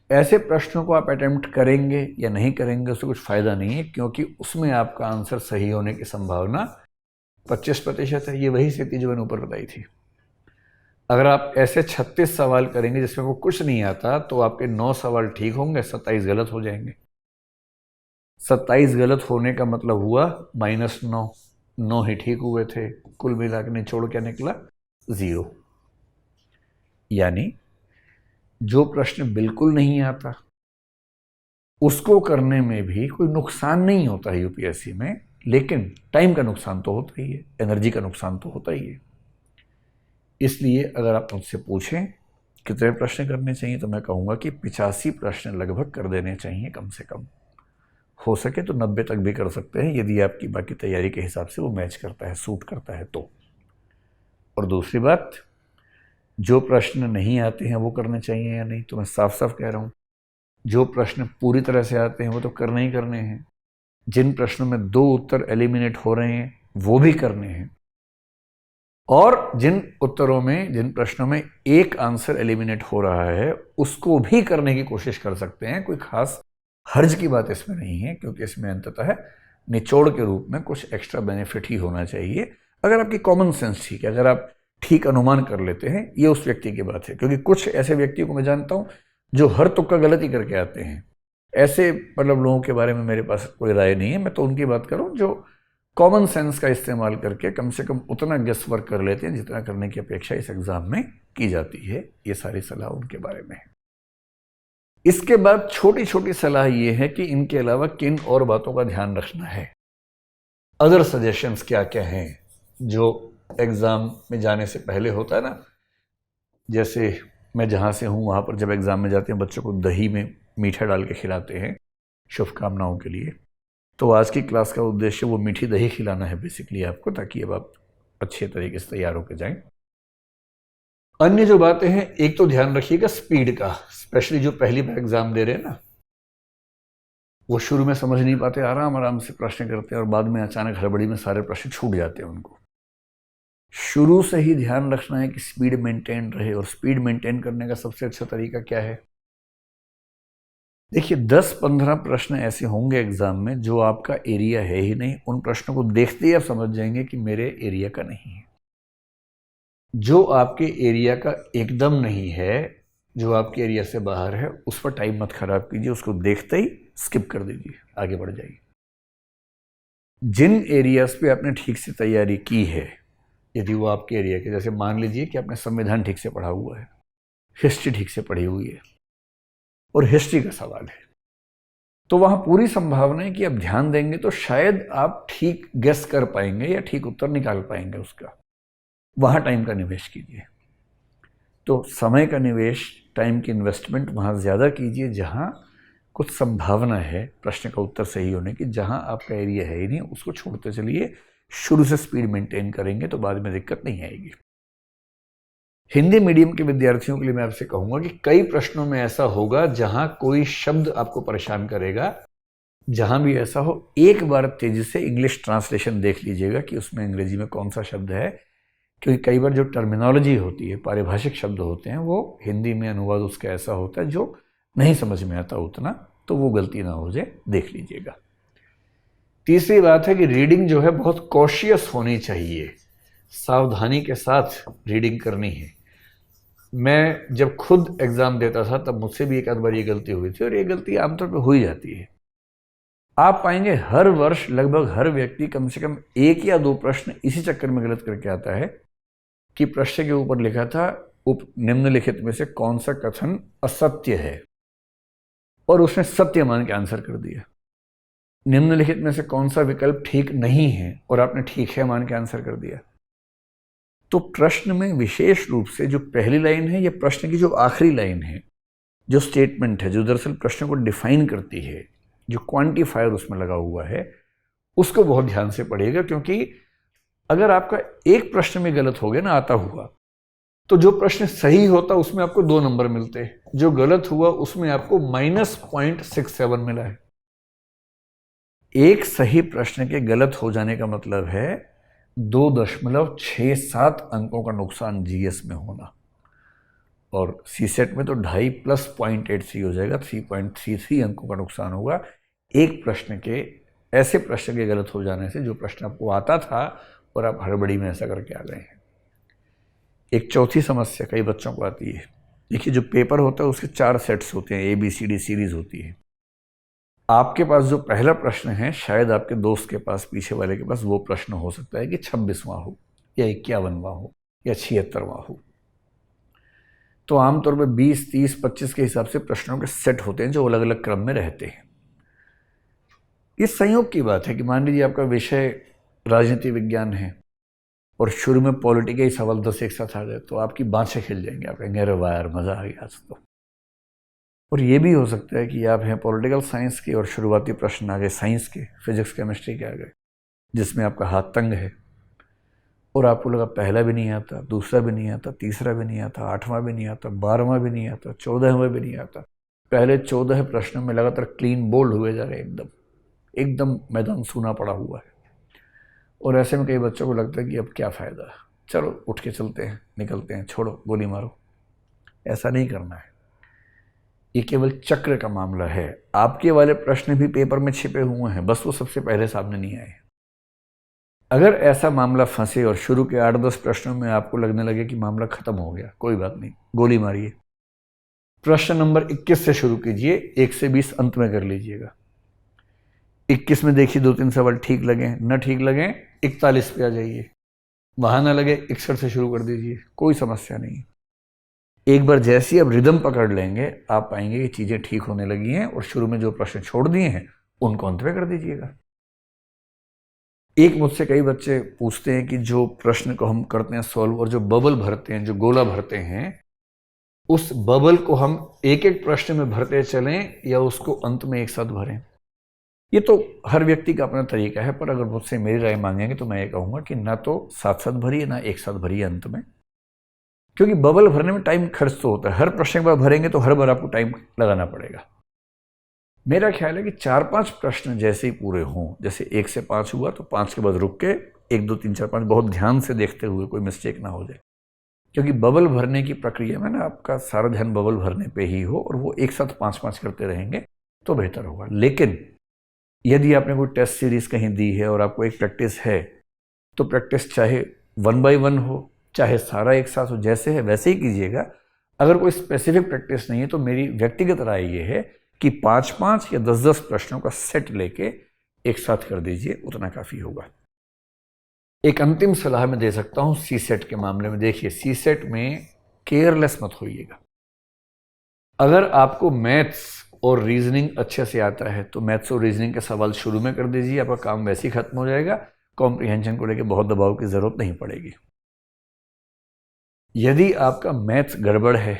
Speaker 1: ऐसे प्रश्नों को आप अटेम्प्ट करेंगे या नहीं करेंगे उससे कुछ फ़ायदा नहीं है, क्योंकि उसमें आपका आंसर सही होने की संभावना 25% है। ये वही स्थिति जो मैंने ऊपर बताई थी। अगर आप ऐसे 36 सवाल करेंगे जिसमें वो कुछ नहीं आता, तो आपके 9 सवाल ठीक होंगे, 27 गलत हो जाएंगे। 27 गलत होने का मतलब हुआ -9, 9 ही ठीक हुए थे, कुल मिला के निचोड़ क्या निकला, 0। यानी जो प्रश्न बिल्कुल नहीं आता उसको करने में भी कोई नुकसान नहीं होता है यूपीएससी में, लेकिन टाइम का नुकसान तो होता ही है, एनर्जी का नुकसान तो होता ही है। इसलिए अगर आप मुझसे पूछें कितने प्रश्न करने चाहिए, तो मैं कहूँगा कि 85 प्रश्न लगभग कर देने चाहिए कम से कम। हो सके तो 90 तक भी कर सकते हैं, यदि आपकी बाकी तैयारी के हिसाब से वो मैच करता है, सूट करता है तो। और दूसरी बात, जो प्रश्न नहीं आते हैं वो करने चाहिए या नहीं, तो मैं साफ साफ कह रहा हूँ, जो प्रश्न पूरी तरह से आते हैं वो तो करने ही करने हैं। जिन प्रश्नों में 2 उत्तर एलिमिनेट हो रहे हैं वो भी करने हैं, और जिन उत्तरों में, जिन प्रश्नों में एक आंसर एलिमिनेट हो रहा है उसको भी करने की कोशिश कर सकते हैं। कोई खास हर्ज की बात इसमें नहीं है, क्योंकि इसमें अंततः निचोड़ के रूप में कुछ एक्स्ट्रा बेनिफिट ही होना चाहिए, अगर आपकी कॉमन सेंस ठीक है, अगर आप ठीक अनुमान कर लेते हैं। ये उस व्यक्ति की बात है, क्योंकि कुछ ऐसे व्यक्तियों को मैं जानता हूं जो हर तुक्का गलती करके आते हैं। ऐसे मतलब लोगों के बारे में मेरे पास कोई राय नहीं है, मैं तो उनकी बात करूं जो कॉमन सेंस का इस्तेमाल करके कम से कम उतना गेस वर्क कर लेते हैं जितना करने की अपेक्षा इस एग्जाम में की जाती है। ये सारी सलाह उनके बारे में है। इसके बाद छोटी छोटी सलाह ये है कि इनके अलावा किन और बातों का ध्यान रखना है, अदर सजेशंस क्या क्या हैं जो एग्ज़ाम में जाने से पहले होता है ना। जैसे मैं जहाँ से हूँ वहाँ पर जब एग्ज़ाम में जाते हैं बच्चों को दही में मीठा डाल के खिलाते हैं शुभकामनाओं के लिए। तो आज की क्लास का उद्देश्य वो मीठी दही खिलाना है बेसिकली आपको, ताकि अब आप अच्छे तरीके से तैयार होकर जाएं। अन्य जो बातें हैं, एक तो ध्यान रखिएगा स्पीड का, स्पेशली जो पहली बार एग्ज़ाम दे रहे हैं ना, वो शुरू में समझ नहीं पाते, आराम आराम से प्रश्न करते हैं और बाद में अचानक हड़बड़ी में सारे प्रश्न छूट जाते हैं उनको। शुरू से ही ध्यान रखना है कि स्पीड मेंटेन रहे, और स्पीड मेंटेन करने का सबसे अच्छा तरीका क्या है। देखिए 10-15 प्रश्न ऐसे होंगे एग्जाम में जो आपका एरिया है ही नहीं, उन प्रश्नों को देखते ही आप समझ जाएंगे कि मेरे एरिया का नहीं है। जो आपके एरिया का एकदम नहीं है, जो आपके एरिया से बाहर है, उस पर टाइम मत खराब कीजिए, उसको देखते ही स्किप कर दीजिए, आगे बढ़ जाइए। जिन एरियाज पे आपने ठीक से तैयारी की है, यदि वो आपके एरिया के, जैसे मान लीजिए कि आपने संविधान ठीक से पढ़ा हुआ है, हिस्ट्री ठीक से पढ़ी हुई है और हिस्ट्री का सवाल है, तो वहाँ पूरी संभावना है कि आप ध्यान देंगे तो शायद आप ठीक गेस कर पाएंगे या ठीक उत्तर निकाल पाएंगे उसका। वहाँ टाइम का निवेश कीजिए। तो समय का निवेश, टाइम की इन्वेस्टमेंट वहाँ ज़्यादा कीजिए जहाँ कुछ संभावना है प्रश्न का उत्तर सही होने की। जहाँ आपका एरिया है ही नहीं उसको छोड़ते चलिए, शुरू से स्पीड मेंटेन करेंगे तो बाद में दिक्कत नहीं आएगी। हिंदी मीडियम के विद्यार्थियों के लिए मैं आपसे कहूँगा कि कई प्रश्नों में ऐसा होगा जहाँ कोई शब्द आपको परेशान करेगा। जहाँ भी ऐसा हो, एक बार तेजी से इंग्लिश ट्रांसलेशन देख लीजिएगा कि उसमें अंग्रेजी में कौन सा शब्द है, क्योंकि कई बार जो टर्मिनोलॉजी होती है, पारिभाषिक शब्द होते हैं, वो हिंदी में अनुवाद उसका ऐसा होता है जो नहीं समझ में आता उतना, तो वो गलती ना हो जाए, देख लीजिएगा। तीसरी बात है कि रीडिंग जो है बहुत कॉशियस होनी चाहिए, सावधानी के साथ रीडिंग करनी है। मैं जब खुद एग्जाम देता था तब मुझसे भी एक आध बार ये गलती हुई थी, और ये गलती आमतौर पर हो ही जाती है। आप पाएंगे हर वर्ष लगभग हर व्यक्ति कम से कम एक या दो प्रश्न इसी चक्कर में गलत करके आता है कि प्रश्न के ऊपर लिखा था निम्नलिखित में से कौन सा कथन असत्य है, और उसने सत्य मान के आंसर कर दिया। निम्नलिखित में से कौन सा विकल्प ठीक नहीं है, और आपने ठीक है मान के आंसर कर दिया। तो प्रश्न में विशेष रूप से जो पहली लाइन है या प्रश्न की जो आखिरी लाइन है, जो स्टेटमेंट है, जो दरअसल प्रश्न को डिफाइन करती है, जो क्वांटिफायर उसमें लगा हुआ है, उसको बहुत ध्यान से पढ़िएगा। क्योंकि अगर आपका एक प्रश्न में गलत हो गया ना आता हुआ, तो जो प्रश्न सही होता उसमें आपको 2 नंबर मिलते, जो गलत हुआ उसमें आपको -0.67 मिला है। एक सही प्रश्न के गलत हो जाने का मतलब है 2.67 अंकों का नुकसान जीएस में होना, और सीसेट में तो 2.5 प्लस 0.83 हो जाएगा, 3.33 अंकों का नुकसान होगा एक प्रश्न के, ऐसे प्रश्न के गलत हो जाने से जो प्रश्न आपको आता था और आप हड़बड़ी में ऐसा करके आ गए हैं। एक चौथी समस्या कई बच्चों को आती है। देखिए, जो पेपर होता है उसके 4 सेट्स होते हैं, ABCD सीरीज होती है। आपके पास जो पहला प्रश्न है, शायद आपके दोस्त के पास, पीछे वाले के पास वो प्रश्न हो सकता है कि 26वां हो या 51वां हो या 76वां हो। तो आमतौर पर 20, 30, 25 के हिसाब से प्रश्नों के सेट होते हैं जो अलग अलग क्रम में रहते हैं। ये संयोग की बात है कि मान लीजिए आपका विषय राजनीति विज्ञान है और शुरू में पॉलिटी के ही सवाल 10 एक साथ आ गए, तो आपकी बाँछें खिल जाएंगे, आप कहेंगे अरे वाह यार मज़ा आ गया आज तो। और ये भी हो सकता है कि आप हैं पॉलिटिकल साइंस के और शुरुआती प्रश्न आ गए साइंस के, फिजिक्स केमिस्ट्री के आ गए, जिसमें आपका हाथ तंग है और आपको लगा पहला भी नहीं आता, दूसरा भी नहीं आता, तीसरा भी नहीं आता, 8वां भी नहीं आता, 12वां भी नहीं आता, 14वां भी नहीं आता। पहले 14 प्रश्नों में लगातार क्लीन बोल्ड हुए जा रहे हैं, एकदम मैदान सूना पड़ा हुआ है। और ऐसे में कई बच्चों को लगता है कि अब क्या फ़ायदा, चलो उठ के चलते हैं, निकलते हैं, छोड़ो गोली मारो। ऐसा नहीं करना है, ये केवल चक्र का मामला है। आपके वाले प्रश्न भी पेपर में छिपे हुए हैं, बस वो सबसे पहले सामने नहीं आए। अगर ऐसा मामला फंसे और शुरू के 8-10 प्रश्नों में आपको लगने लगे कि मामला खत्म हो गया, कोई बात नहीं, गोली मारिए। प्रश्न नंबर 21 से शुरू कीजिए, 1 से 20 अंत में कर लीजिएगा। 21 में देखिए 2-3 सवाल ठीक लगे, न ठीक लगे 41 पे आ जाइए, वहां ना लगे 61 से शुरू कर दीजिए, कोई समस्या नहीं। एक बार जैसी अब रिदम पकड़ लेंगे, आप पाएंगे कि चीजें ठीक होने लगी हैं, और शुरू में जो प्रश्न छोड़ दिए हैं उनको अंत में कर दीजिएगा। एक मुझसे कई बच्चे पूछते हैं कि जो प्रश्न को हम करते हैं सॉल्व, और जो बबल भरते हैं, जो गोला भरते हैं, उस बबल को हम एक एक प्रश्न में भरते चलें या उसको अंत में एक साथ भरें। ये तो हर व्यक्ति का अपना तरीका है, पर अगर मुझसे मेरी राय मांगेंगे तो मैं ये कहूँगा कि ना तो साथ साथ भरिए ना एक साथ भरिए अंत में, क्योंकि बबल भरने में टाइम खर्च तो होता है। हर प्रश्न के बाद भरेंगे तो हर बार आपको टाइम लगाना पड़ेगा। मेरा ख्याल है कि 4-5 प्रश्न जैसे ही पूरे हों, जैसे 1 से 5 हुआ तो 5 के बाद रुक के 1, 2, 3, 4, 5 बहुत ध्यान से देखते हुए, कोई मिस्टेक ना हो जाए, क्योंकि बबल भरने की प्रक्रिया में ना आपका सारा ध्यान बबल भरने पे ही हो, और वो एक साथ 5-5 करते रहेंगे तो बेहतर होगा। लेकिन यदि आपने कोई टेस्ट सीरीज कहीं दी है और आपको एक प्रैक्टिस है, तो प्रैक्टिस चाहे 1 by 1 हो, चाहे सारा एक साथ हो, जैसे है वैसे ही कीजिएगा। अगर कोई स्पेसिफिक प्रैक्टिस नहीं है तो मेरी व्यक्तिगत राय ये है कि 5-5 या 10-10 प्रश्नों का सेट लेके एक साथ कर दीजिए, उतना काफ़ी होगा। एक अंतिम सलाह मैं दे सकता हूँ सी सेट के मामले में। देखिए, सी सेट में केयरलेस मत होइएगा। अगर आपको मैथ्स और रीजनिंग अच्छे से आता है तो मैथ्स और रीजनिंग के सवाल शुरू में कर दीजिए, आपका काम वैसे ही खत्म हो जाएगा। कॉम्प्रिहेंशन को लेकर बहुत दबाव की ज़रूरत नहीं पड़ेगी। यदि आपका मैथ्स गड़बड़ है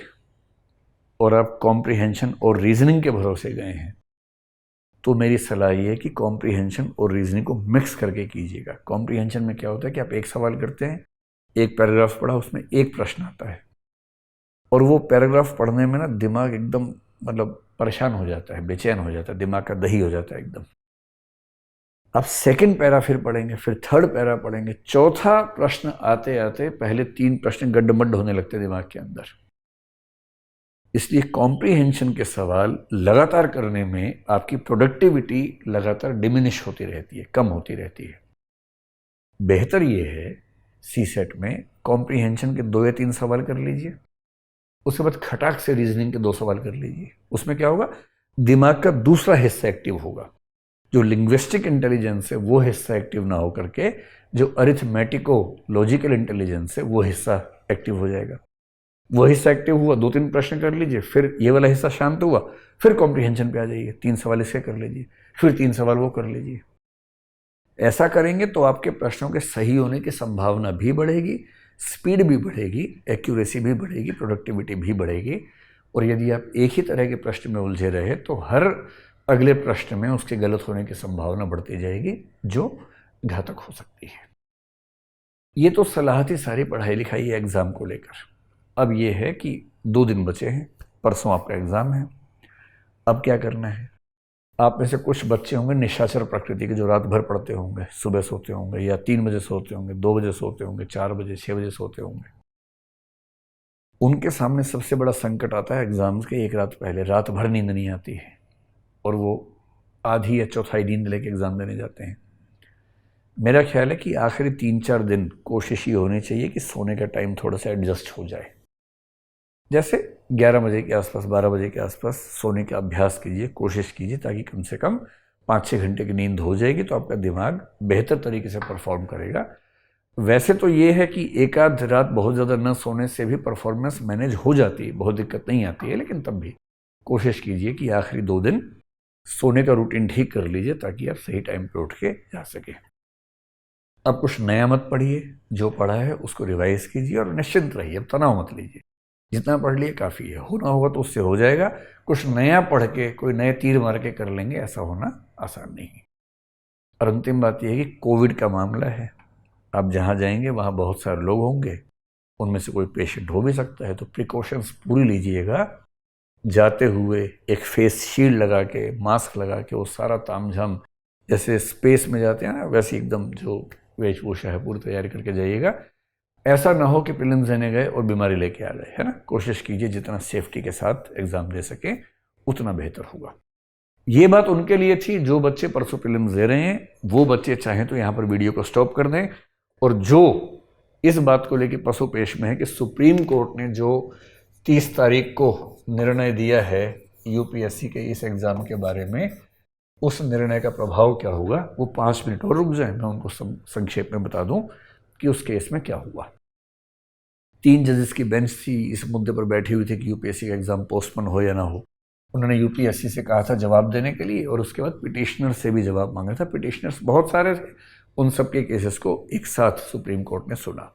Speaker 1: और आप कॉम्प्रिहेंशन और रीजनिंग के भरोसे गए हैं, तो मेरी सलाह ये है कि कॉम्प्रिहेंशन और रीजनिंग को मिक्स करके कीजिएगा। कॉम्प्रिहेंशन में क्या होता है कि आप एक सवाल करते हैं, एक पैराग्राफ पढ़ा, उसमें एक प्रश्न आता है, और वो पैराग्राफ पढ़ने में ना दिमाग एकदम मतलब परेशान हो जाता है, बेचैन हो जाता है, दिमाग का दही हो जाता है एकदम। आप सेकंड पैरा फिर पढ़ेंगे, फिर थर्ड पैरा पढ़ेंगे, चौथा प्रश्न आते आते पहले 3 प्रश्न गड्ढमड्ढ होने लगते हैं दिमाग के अंदर। इसलिए कॉम्प्रीहेंशन के सवाल लगातार करने में आपकी प्रोडक्टिविटी लगातार डिमिनिश होती रहती है, कम होती रहती है। बेहतर ये है सी सेट में कॉम्प्रीहेंशन के 2 या 3 सवाल कर लीजिए, उसके बाद खटाक से रीजनिंग के 2 सवाल कर लीजिए। उसमें क्या होगा, दिमाग का दूसरा हिस्सा एक्टिव होगा। जो लिंग्विस्टिक इंटेलिजेंस है वो हिस्सा एक्टिव ना होकर के जो अरिथमेटिको लॉजिकल इंटेलिजेंस है वो हिस्सा एक्टिव हो जाएगा। वो हिस्सा एक्टिव हुआ, 2-3 प्रश्न कर लीजिए, फिर ये वाला हिस्सा शांत हुआ, फिर कॉम्प्रीहेंशन पे आ जाइए, 3 सवाल इसके कर लीजिए, फिर 3 सवाल वो कर लीजिए। ऐसा करेंगे तो आपके प्रश्नों के सही होने की संभावना भी बढ़ेगी, स्पीड भी बढ़ेगी, एक्यूरेसी भी बढ़ेगी, प्रोडक्टिविटी भी बढ़ेगी। और यदि आप एक ही तरह के प्रश्न में उलझे रहे तो हर अगले प्रश्न में उसके गलत होने की संभावना बढ़ती जाएगी, जो घातक हो सकती है। ये तो सलाह थी सारी पढ़ाई लिखाई एग्ज़ाम को लेकर। अब ये है कि 2 दिन बचे हैं, परसों आपका एग्ज़ाम है। अब क्या करना है, आप में से कुछ बच्चे होंगे निशाचर प्रकृति के जो रात भर पढ़ते होंगे, सुबह सोते होंगे या 3 बजे सोते होंगे, 2 बजे सोते होंगे, 4 बजे 6 बजे सोते होंगे। उनके सामने सबसे बड़ा संकट आता है एग्ज़ाम्स के एक रात पहले, रात भर नींद नहीं आती है और वो आधी या चौथाई नींद लेके एग्ज़ाम देने जाते हैं। मेरा ख्याल है कि आखिरी 3-4 दिन कोशिश ये होनी चाहिए कि सोने का टाइम थोड़ा सा एडजस्ट हो जाए। जैसे 11 बजे के आसपास, 12 बजे के आसपास सोने का अभ्यास कीजिए, कोशिश कीजिए, ताकि कम से कम 5-6 घंटे की नींद हो जाएगी तो आपका दिमाग बेहतर तरीके से परफॉर्म करेगा। वैसे तो ये है कि एक आध रात बहुत ज़्यादा न सोने से भी परफॉर्मेंस मैनेज हो जाती है, बहुत दिक्कत नहीं आती है, लेकिन तब भी कोशिश कीजिए कि आखिरी 2 दिन सोने का रूटीन ठीक कर लीजिए ताकि आप सही टाइम पे उठ के जा सकें। अब कुछ नया मत पढ़िए, जो पढ़ा है उसको रिवाइज कीजिए और निश्चिंत रहिए, अब तनाव मत लीजिए। जितना पढ़ लिए काफ़ी है, होना होगा तो उससे हो जाएगा। कुछ नया पढ़ के कोई नए तीर मार के कर लेंगे, ऐसा होना आसान नहीं है। और अंतिम बात यह है कि कोविड का मामला है, आप जहाँ जाएंगे वहाँ बहुत सारे लोग होंगे, उनमें से कोई पेशेंट हो भी सकता है, तो प्रिकॉशंस पूरी लीजिएगा। जाते हुए एक फेस शील्ड लगा के, मास्क लगा के, वो सारा तामझाम जैसे स्पेस में जाते हैं ना, वैसे एकदम जो वेशभूषा है पूरी तैयारी करके जाइएगा। ऐसा ना हो कि प्रीलिम्स देने गए और बीमारी लेके आ गए, है ना। कोशिश कीजिए जितना सेफ्टी के साथ एग्ज़ाम दे सकें उतना बेहतर होगा। ये बात उनके लिए थी जो बच्चे परसों प्रीलिम्स दे रहे हैं। वो बच्चे चाहें तो यहाँ पर वीडियो को स्टॉप कर दें, और जो इस बात को लेकर पसो पेश में है कि सुप्रीम कोर्ट ने जो 30 तारीख को निर्णय दिया है यूपीएससी के इस एग्ज़ाम के बारे में, उस निर्णय का प्रभाव क्या होगा, वो 5 मिनट और रुक जाए, मैं उनको संक्षेप में बता दूं कि उस केस में क्या हुआ। 3 जजेस की बेंच थी, इस मुद्दे पर बैठी हुई थी कि यूपीएससी का एग्ज़ाम पोस्टपोन हो या ना हो। उन्होंने यूपीएससी से कहा था जवाब देने के लिए, और उसके बाद पिटिशनर से भी जवाब मांगा था। पिटिशनर्स बहुत सारे थे, उन सब के केसेस को एक साथ सुप्रीम कोर्ट ने सुना।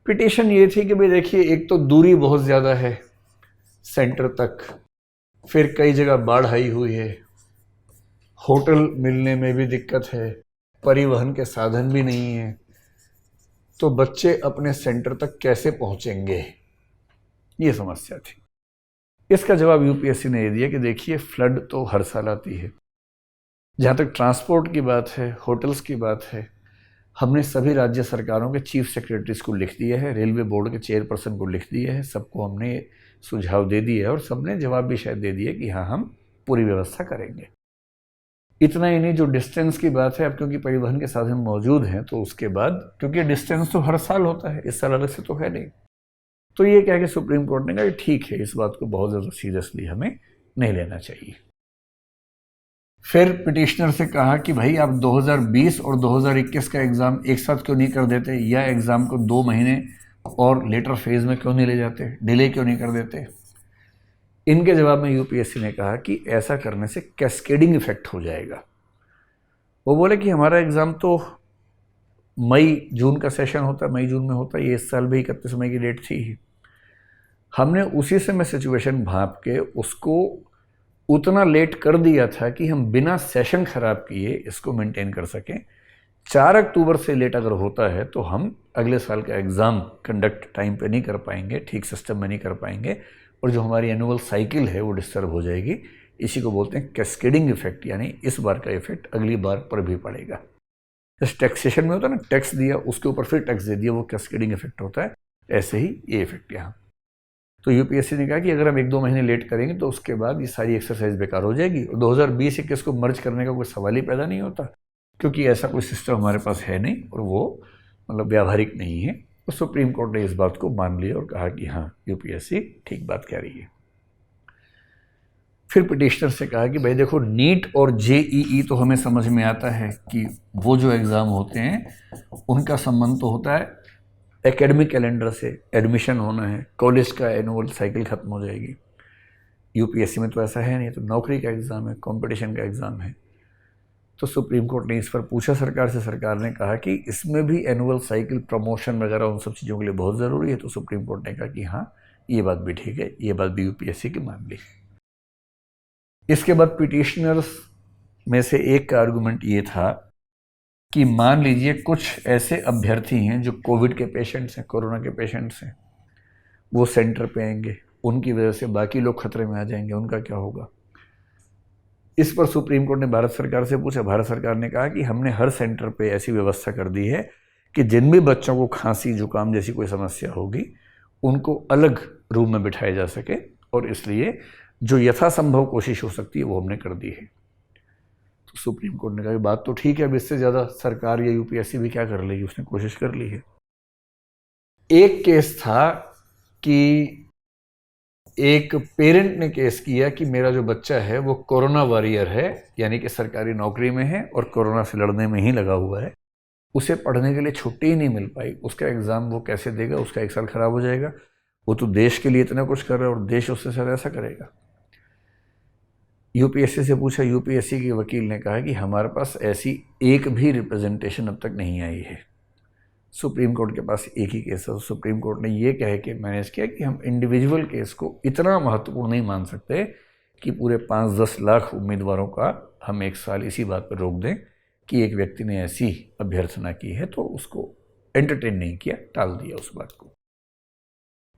Speaker 1: पिटिशन ये थी कि भाई देखिए, एक तो दूरी बहुत ज़्यादा है सेंटर तक, फिर कई जगह बाढ़ आई हुई है, होटल मिलने में भी दिक्कत है, परिवहन के साधन भी नहीं है, तो बच्चे अपने सेंटर तक कैसे पहुंचेंगे, ये समस्या थी। इसका जवाब यूपीएससी ने ये दिया कि देखिए, फ्लड तो हर साल आती है। जहाँ तक ट्रांसपोर्ट की बात है, होटल्स की बात है, हमने सभी राज्य सरकारों के चीफ सेक्रेटरीज को लिख दिया है, रेलवे बोर्ड के चेयरपर्सन को लिख दिया है, सबको हमने सुझाव दे दिया है, और सबने जवाब भी शायद दे दिया कि हाँ, हम पूरी व्यवस्था करेंगे। इतना ही नहीं, जो डिस्टेंस की बात है, अब क्योंकि परिवहन के साधन मौजूद हैं, तो उसके बाद क्योंकि डिस्टेंस तो हर साल होता है, इस साल अलग से तो है नहीं, तो ये कह के सुप्रीम कोर्ट ने कहा ठीक है, इस बात को बहुत ज़्यादा सीरियसली हमें नहीं लेना चाहिए। फिर पिटिशनर से कहा कि भाई आप 2020 और 2021 का एग्ज़ाम एक साथ क्यों नहीं कर देते, या एग्ज़ाम को 2 महीने और लेटर फेज में क्यों नहीं ले जाते, डिले क्यों नहीं कर देते। इनके जवाब में यूपीएससी ने कहा कि ऐसा करने से कैस्केडिंग इफेक्ट हो जाएगा। वो बोले कि हमारा एग्ज़ाम तो मई जून का सेशन होता है, मई जून में होता है, ये इस साल भी 31 मई की डेट थी ही। हमने उसी समय सिचुएशन भांप के उसको उतना लेट कर दिया था कि हम बिना सेशन खराब किए इसको मेंटेन कर सकें। 4 अक्टूबर से लेट अगर होता है तो हम अगले साल का एग्ज़ाम कंडक्ट टाइम पे नहीं कर पाएंगे, ठीक सिस्टम में नहीं कर पाएंगे, और जो हमारी एनुअल साइकिल है वो डिस्टर्ब हो जाएगी। इसी को बोलते हैं कैस्केडिंग इफेक्ट, यानी इस बार का इफेक्ट अगली बार पर भी पड़ेगा। जैसे टैक्सेशन में होता है ना, टैक्स दिया उसके ऊपर फिर टैक्स दे दिया, वो कैस्केडिंग इफेक्ट होता है, ऐसे ही ये इफेक्ट यहाँ। तो यूपीएससी ने कहा कि अगर हम 1-2 महीने लेट करेंगे तो उसके बाद ये सारी एक्सरसाइज बेकार हो जाएगी और 2020-21 को मर्ज करने का कोई सवाल ही पैदा नहीं होता, क्योंकि ऐसा कोई सिस्टम हमारे पास है नहीं और वो मतलब व्यावहारिक नहीं है। तो सुप्रीम कोर्ट ने इस बात को मान लिया और कहा कि हाँ, यूपीएससी ठीक बात कह रही है। फिर पिटिशनर से कहा कि भाई देखो, नीट और जेईई तो हमें समझ में आता है कि वो जो एग्ज़ाम होते हैं उनका संबंध तो होता है एकेडमिक कैलेंडर से, एडमिशन होना है, कॉलेज का एनुअल साइकिल खत्म हो जाएगी। यूपीएससी में तो ऐसा है नहीं, तो नौकरी का एग्ज़ाम है, कंपटीशन का एग्ज़ाम है। तो सुप्रीम कोर्ट ने इस पर पूछा सरकार से, सरकार ने कहा कि इसमें भी एनुअल साइकिल, प्रमोशन वगैरह उन सब चीज़ों के लिए बहुत ज़रूरी है। तो सुप्रीम कोर्ट ने कहा कि हाँ, ये बात भी ठीक है, ये बात भी यूपीएससी की मान ली। इसके बाद पिटिशनर्स में से एक का आर्गूमेंट ये था कि मान लीजिए कुछ ऐसे अभ्यर्थी हैं जो कोविड के पेशेंट्स हैं, कोरोना के पेशेंट्स हैं, वो सेंटर पे आएंगे, उनकी वजह से बाकी लोग खतरे में आ जाएंगे, उनका क्या होगा। इस पर सुप्रीम कोर्ट ने भारत सरकार से पूछा। भारत सरकार ने कहा कि हमने हर सेंटर पे ऐसी व्यवस्था कर दी है कि जिन भी बच्चों को खांसी जुकाम जैसी कोई समस्या होगी उनको अलग रूम में बिठाया जा सके, और इसलिए जो यथासंभव कोशिश हो सकती है वो हमने कर दी है। तो सुप्रीम कोर्ट ने कहा बात तो ठीक है, अब इससे ज़्यादा सरकार या यूपीएससी भी क्या कर लेगी, उसने कोशिश कर ली है। एक केस था कि एक पेरेंट ने केस किया कि मेरा जो बच्चा है वो कोरोना वॉरियर है, यानी कि सरकारी नौकरी में है और कोरोना से लड़ने में ही लगा हुआ है, उसे पढ़ने के लिए छुट्टी ही नहीं मिल पाई, उसका एग्ज़ाम वो कैसे देगा, उसका 1 साल खराब हो जाएगा। वो तो देश के लिए इतना कुछ कर रहा है और देश उससे सर ऐसा करेगा। यूपीएससी से पूछा, यूपीएससी के वकील ने कहा कि हमारे पास ऐसी एक भी रिप्रेजेंटेशन अब तक नहीं आई है। सुप्रीम कोर्ट के पास एक ही केस है। सुप्रीम कोर्ट ने ये कह के मैनेज किया कि हम इंडिविजुअल केस को इतना महत्वपूर्ण नहीं मान सकते कि पूरे 5-10 लाख उम्मीदवारों का हम 1 साल इसी बात पर रोक दें कि एक व्यक्ति ने ऐसी अभ्यर्थना की है, तो उसको एंटरटेन नहीं किया, टाल दिया उस बात को।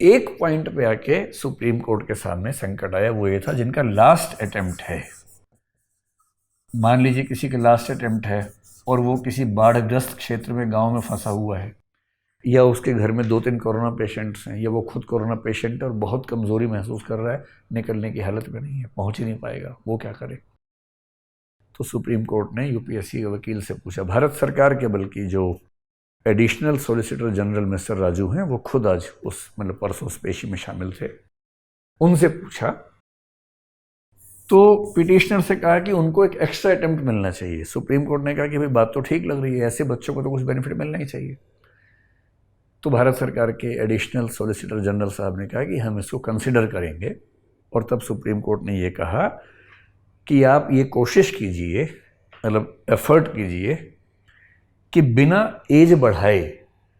Speaker 1: एक पॉइंट पे आके सुप्रीम कोर्ट के सामने संकट आया, वो ये था जिनका लास्ट अटेम्प्ट है। मान लीजिए किसी का लास्ट अटेम्प्ट है और वो किसी बाढ़ग्रस्त क्षेत्र में गांव में फंसा हुआ है, या उसके घर में 2-3 कोरोना पेशेंट्स हैं, या वो खुद कोरोना पेशेंट है और बहुत कमज़ोरी महसूस कर रहा है, निकलने की हालत में नहीं है, पहुंच ही नहीं पाएगा, वो क्या करे। तो सुप्रीम कोर्ट ने यूपीएससी के वकील से पूछा, भारत सरकार के बल्कि जो additional solicitor general mister Raju हैं, वो खुद आज उस मतलब परसों उस पेशी में शामिल थे, उनसे पूछा तो पिटिशनर से कहा कि उनको एक एक्स्ट्रा अटेम्प्ट मिलना चाहिए। सुप्रीम कोर्ट ने कहा कि भाई बात तो ठीक लग रही है, ऐसे बच्चों को तो कुछ बेनिफिट मिलना ही चाहिए। तो भारत सरकार के एडिशनल सॉलिसिटर जनरल साहब ने कहा कि हम इसको कंसिडर करेंगे, और तब सुप्रीम कोर्ट ने ये कहा कि आप ये कोशिश कीजिए, मतलब एफर्ट कीजिए कि बिना एज बढ़ाए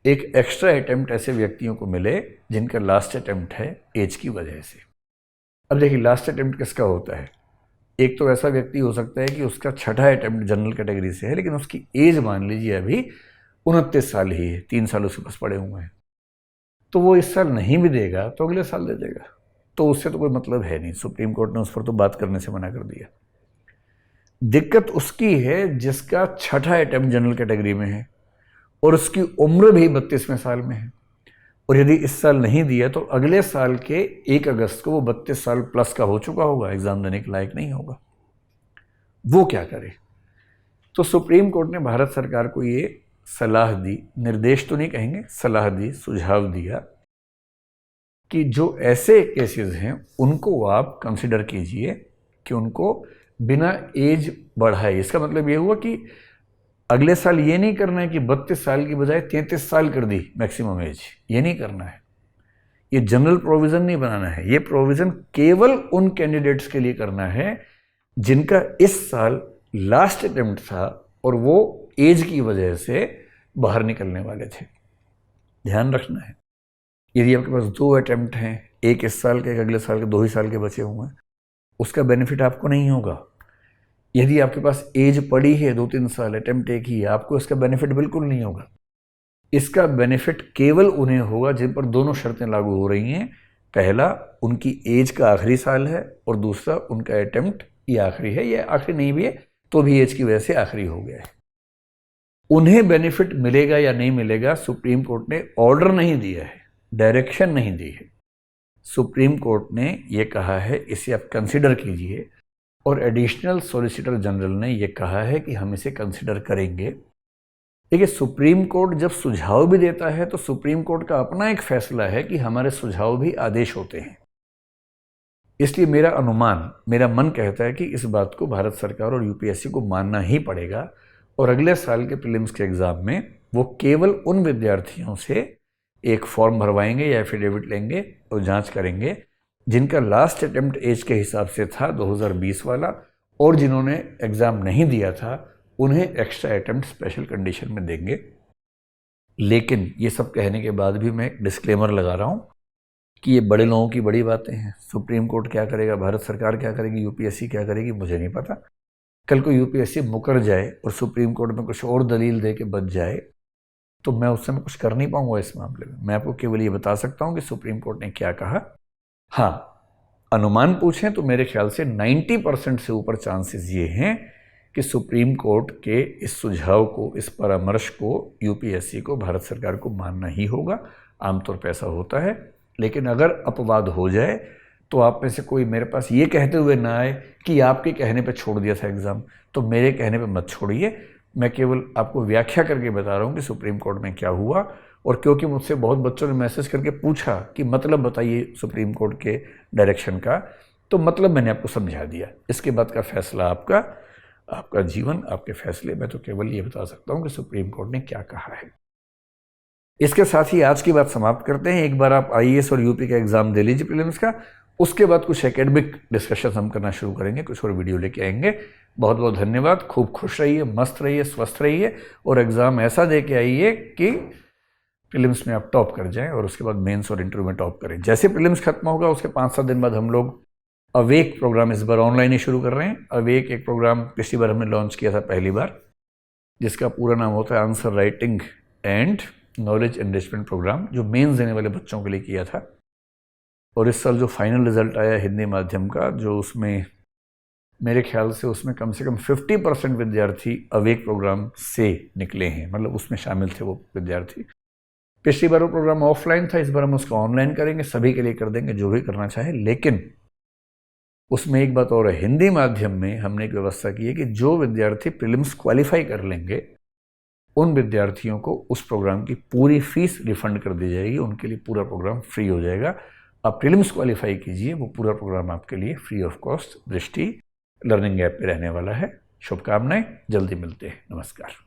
Speaker 1: एक एक्स्ट्रा अटेम्प्ट ऐसे व्यक्तियों को मिले जिनका लास्ट अटेम्प्ट है एज की वजह से। अब देखिए, लास्ट अटेम्प्ट किसका होता है। एक तो ऐसा व्यक्ति हो सकता है कि उसका 6ठा अटेम्प्ट जनरल कैटेगरी से है, लेकिन उसकी एज मान लीजिए अभी 29 साल ही है, 3 साल उसके पास पड़े हुए हैं, तो वो इस साल नहीं भी देगा तो अगले साल दे देगा, तो उससे तो कोई मतलब है नहीं। सुप्रीम कोर्ट ने उस पर तो बात करने से मना कर दिया। दिक्कत उसकी है जिसका 6ठा अटेम्प्ट जनरल कैटेगरी में है और उसकी उम्र भी 32वें साल में है, और यदि इस साल नहीं दिया तो अगले साल के 1 अगस्त को वो 32 साल प्लस का हो चुका होगा, एग्जाम देने के लायक नहीं होगा, वो क्या करे। तो सुप्रीम कोर्ट ने भारत सरकार को ये सलाह दी, निर्देश तो नहीं कहेंगे, सलाह दी, सुझाव दिया कि जो ऐसे केसेस हैं उनको आप कंसिडर कीजिए कि उनको बिना एज बढ़ाए। इसका मतलब ये हुआ कि अगले साल ये नहीं करना है कि 32 साल की बजाय 33 साल कर दी मैक्सिमम एज, ये नहीं करना है। ये जनरल प्रोविज़न नहीं बनाना है, ये प्रोविज़न केवल उन कैंडिडेट्स के लिए करना है जिनका इस साल लास्ट अटेम्प्ट था और वो एज की वजह से बाहर निकलने वाले थे। ध्यान रखना है, यदि आपके पास 2 अटेम्प्ट हैं, एक इस साल के, एक अगले साल के, 2 ही साल के बचे हुए हैं, उसका बेनिफिट आपको नहीं होगा। यदि आपके पास एज पड़ी है 2-3 साल, अटेम्प्ट एक ही है, आपको इसका बेनिफिट बिल्कुल नहीं होगा। इसका बेनिफिट केवल उन्हें होगा जिन पर दोनों शर्तें लागू हो रही हैं। पहला, उनकी एज का आखिरी साल है, और दूसरा, उनका अटेम्प्ट ये आखिरी है, या आखिरी नहीं भी है तो भी एज की वजह से आखिरी हो गया है। उन्हें बेनिफिट मिलेगा या नहीं मिलेगा, सुप्रीम कोर्ट ने ऑर्डर नहीं दिया है, डायरेक्शन नहीं दी है। सुप्रीम कोर्ट ने ये कहा है, इसे आप कंसिडर कीजिए, और एडिशनल सॉलिसिटर जनरल ने ये कहा है कि हम इसे कंसिडर करेंगे। देखिए, सुप्रीम कोर्ट जब सुझाव भी देता है तो सुप्रीम कोर्ट का अपना एक फैसला है कि हमारे सुझाव भी आदेश होते हैं। इसलिए मेरा अनुमान, मेरा मन कहता है कि इस बात को भारत सरकार और यूपीएससी को मानना ही पड़ेगा, और अगले साल के प्रीलिम्स के एग्जाम में वो केवल उन विद्यार्थियों से एक फॉर्म भरवाएंगे या एफिडेविट लेंगे और जांच करेंगे जिनका लास्ट अटेम्प्ट एज के हिसाब से था 2020 वाला, और जिन्होंने एग्ज़ाम नहीं दिया था उन्हें एक्स्ट्रा अटेम्प्ट स्पेशल कंडीशन में देंगे। लेकिन ये सब कहने के बाद भी मैं एक डिस्क्लेमर लगा रहा हूँ कि ये बड़े लोगों की बड़ी बातें हैं। सुप्रीम कोर्ट क्या करेगा, भारत सरकार क्या करेगी, यूपीएससी क्या करेगी, मुझे नहीं पता। कल को यूपीएससी मुकर जाए और सुप्रीम कोर्ट में कुछ और दलील दे के बच जाए तो मैं उस समय कुछ कर नहीं पाऊंगा इस मामले में। मैं आपको केवल ये बता सकता हूँ कि सुप्रीम कोर्ट ने क्या कहा। हाँ, अनुमान पूछें तो मेरे ख्याल से 90% से ऊपर चांसेस ये हैं कि सुप्रीम कोर्ट के इस सुझाव को, इस परामर्श को यूपीएससी को, भारत सरकार को मानना ही होगा। आमतौर पर ऐसा होता है। लेकिन अगर अपवाद हो जाए तो आप में से कोई मेरे पास ये कहते हुए ना आए कि आपके कहने पे छोड़ दिया था एग्ज़ाम, तो मेरे कहने पे मत छोड़िए। मैं केवल आपको व्याख्या करके बता रहा हूँ कि सुप्रीम कोर्ट में क्या हुआ। और क्योंकि मुझसे बहुत बच्चों ने मैसेज करके पूछा कि मतलब बताइए सुप्रीम कोर्ट के डायरेक्शन का, तो मतलब मैंने आपको समझा दिया। इसके बाद का फैसला आपका, आपका जीवन, आपके फैसले। मैं तो केवल ये बता सकता हूँ कि सुप्रीम कोर्ट ने क्या कहा है। इसके साथ ही आज की बात समाप्त करते हैं। एक बार आप आईएएस और यूपी का एग्ज़ाम दे लीजिए प्रीलिम्स का, उसके बाद कुछ एकेडमिक डिस्कशन हम करना शुरू करेंगे, कुछ और वीडियो लेके आएंगे। बहुत बहुत धन्यवाद। खूब खुश रहिए, मस्त रहिए, स्वस्थ रहिए, और एग्ज़ाम ऐसा दे के आइए कि प्रीलिम्स में आप टॉप कर जाएं और उसके बाद मेंस और इंटरव्यू में टॉप करें। जैसे प्रीलिम्स खत्म होगा उसके 5-7 दिन बाद हम लोग अवेक प्रोग्राम इस बार ऑनलाइन ही शुरू कर रहे हैं। अवेक एक प्रोग्राम पिछली बार हमने लॉन्च किया था पहली बार, जिसका पूरा नाम होता है answer writing and knowledge enrichment programme, जो मेंस देने वाले बच्चों के लिए किया था। और इस साल जो फाइनल रिजल्ट आया हिंदी माध्यम का, जो उसमें मेरे ख्याल से उसमें कम से कम 50% विद्यार्थी अवेक प्रोग्राम से निकले हैं, मतलब उसमें शामिल थे वो विद्यार्थी। पिछली बार वो प्रोग्राम ऑफलाइन था, इस बार हम उसको ऑनलाइन करेंगे, सभी के लिए कर देंगे जो भी करना चाहे। लेकिन उसमें एक बात और है, हिंदी माध्यम में हमने एक व्यवस्था की है कि जो विद्यार्थी प्रीलिम्स क्वालिफाई कर लेंगे उन विद्यार्थियों को उस प्रोग्राम की पूरी फीस रिफंड कर दी जाएगी, उनके लिए पूरा प्रोग्राम फ्री हो जाएगा। आप प्रीलिम्स क्वालिफाई कीजिए, वो पूरा प्रोग्राम आपके लिए फ्री ऑफ कॉस्ट दृष्टि लर्निंग ऐप पे रहने वाला है। शुभकामनाएं, जल्दी मिलते हैं। नमस्कार।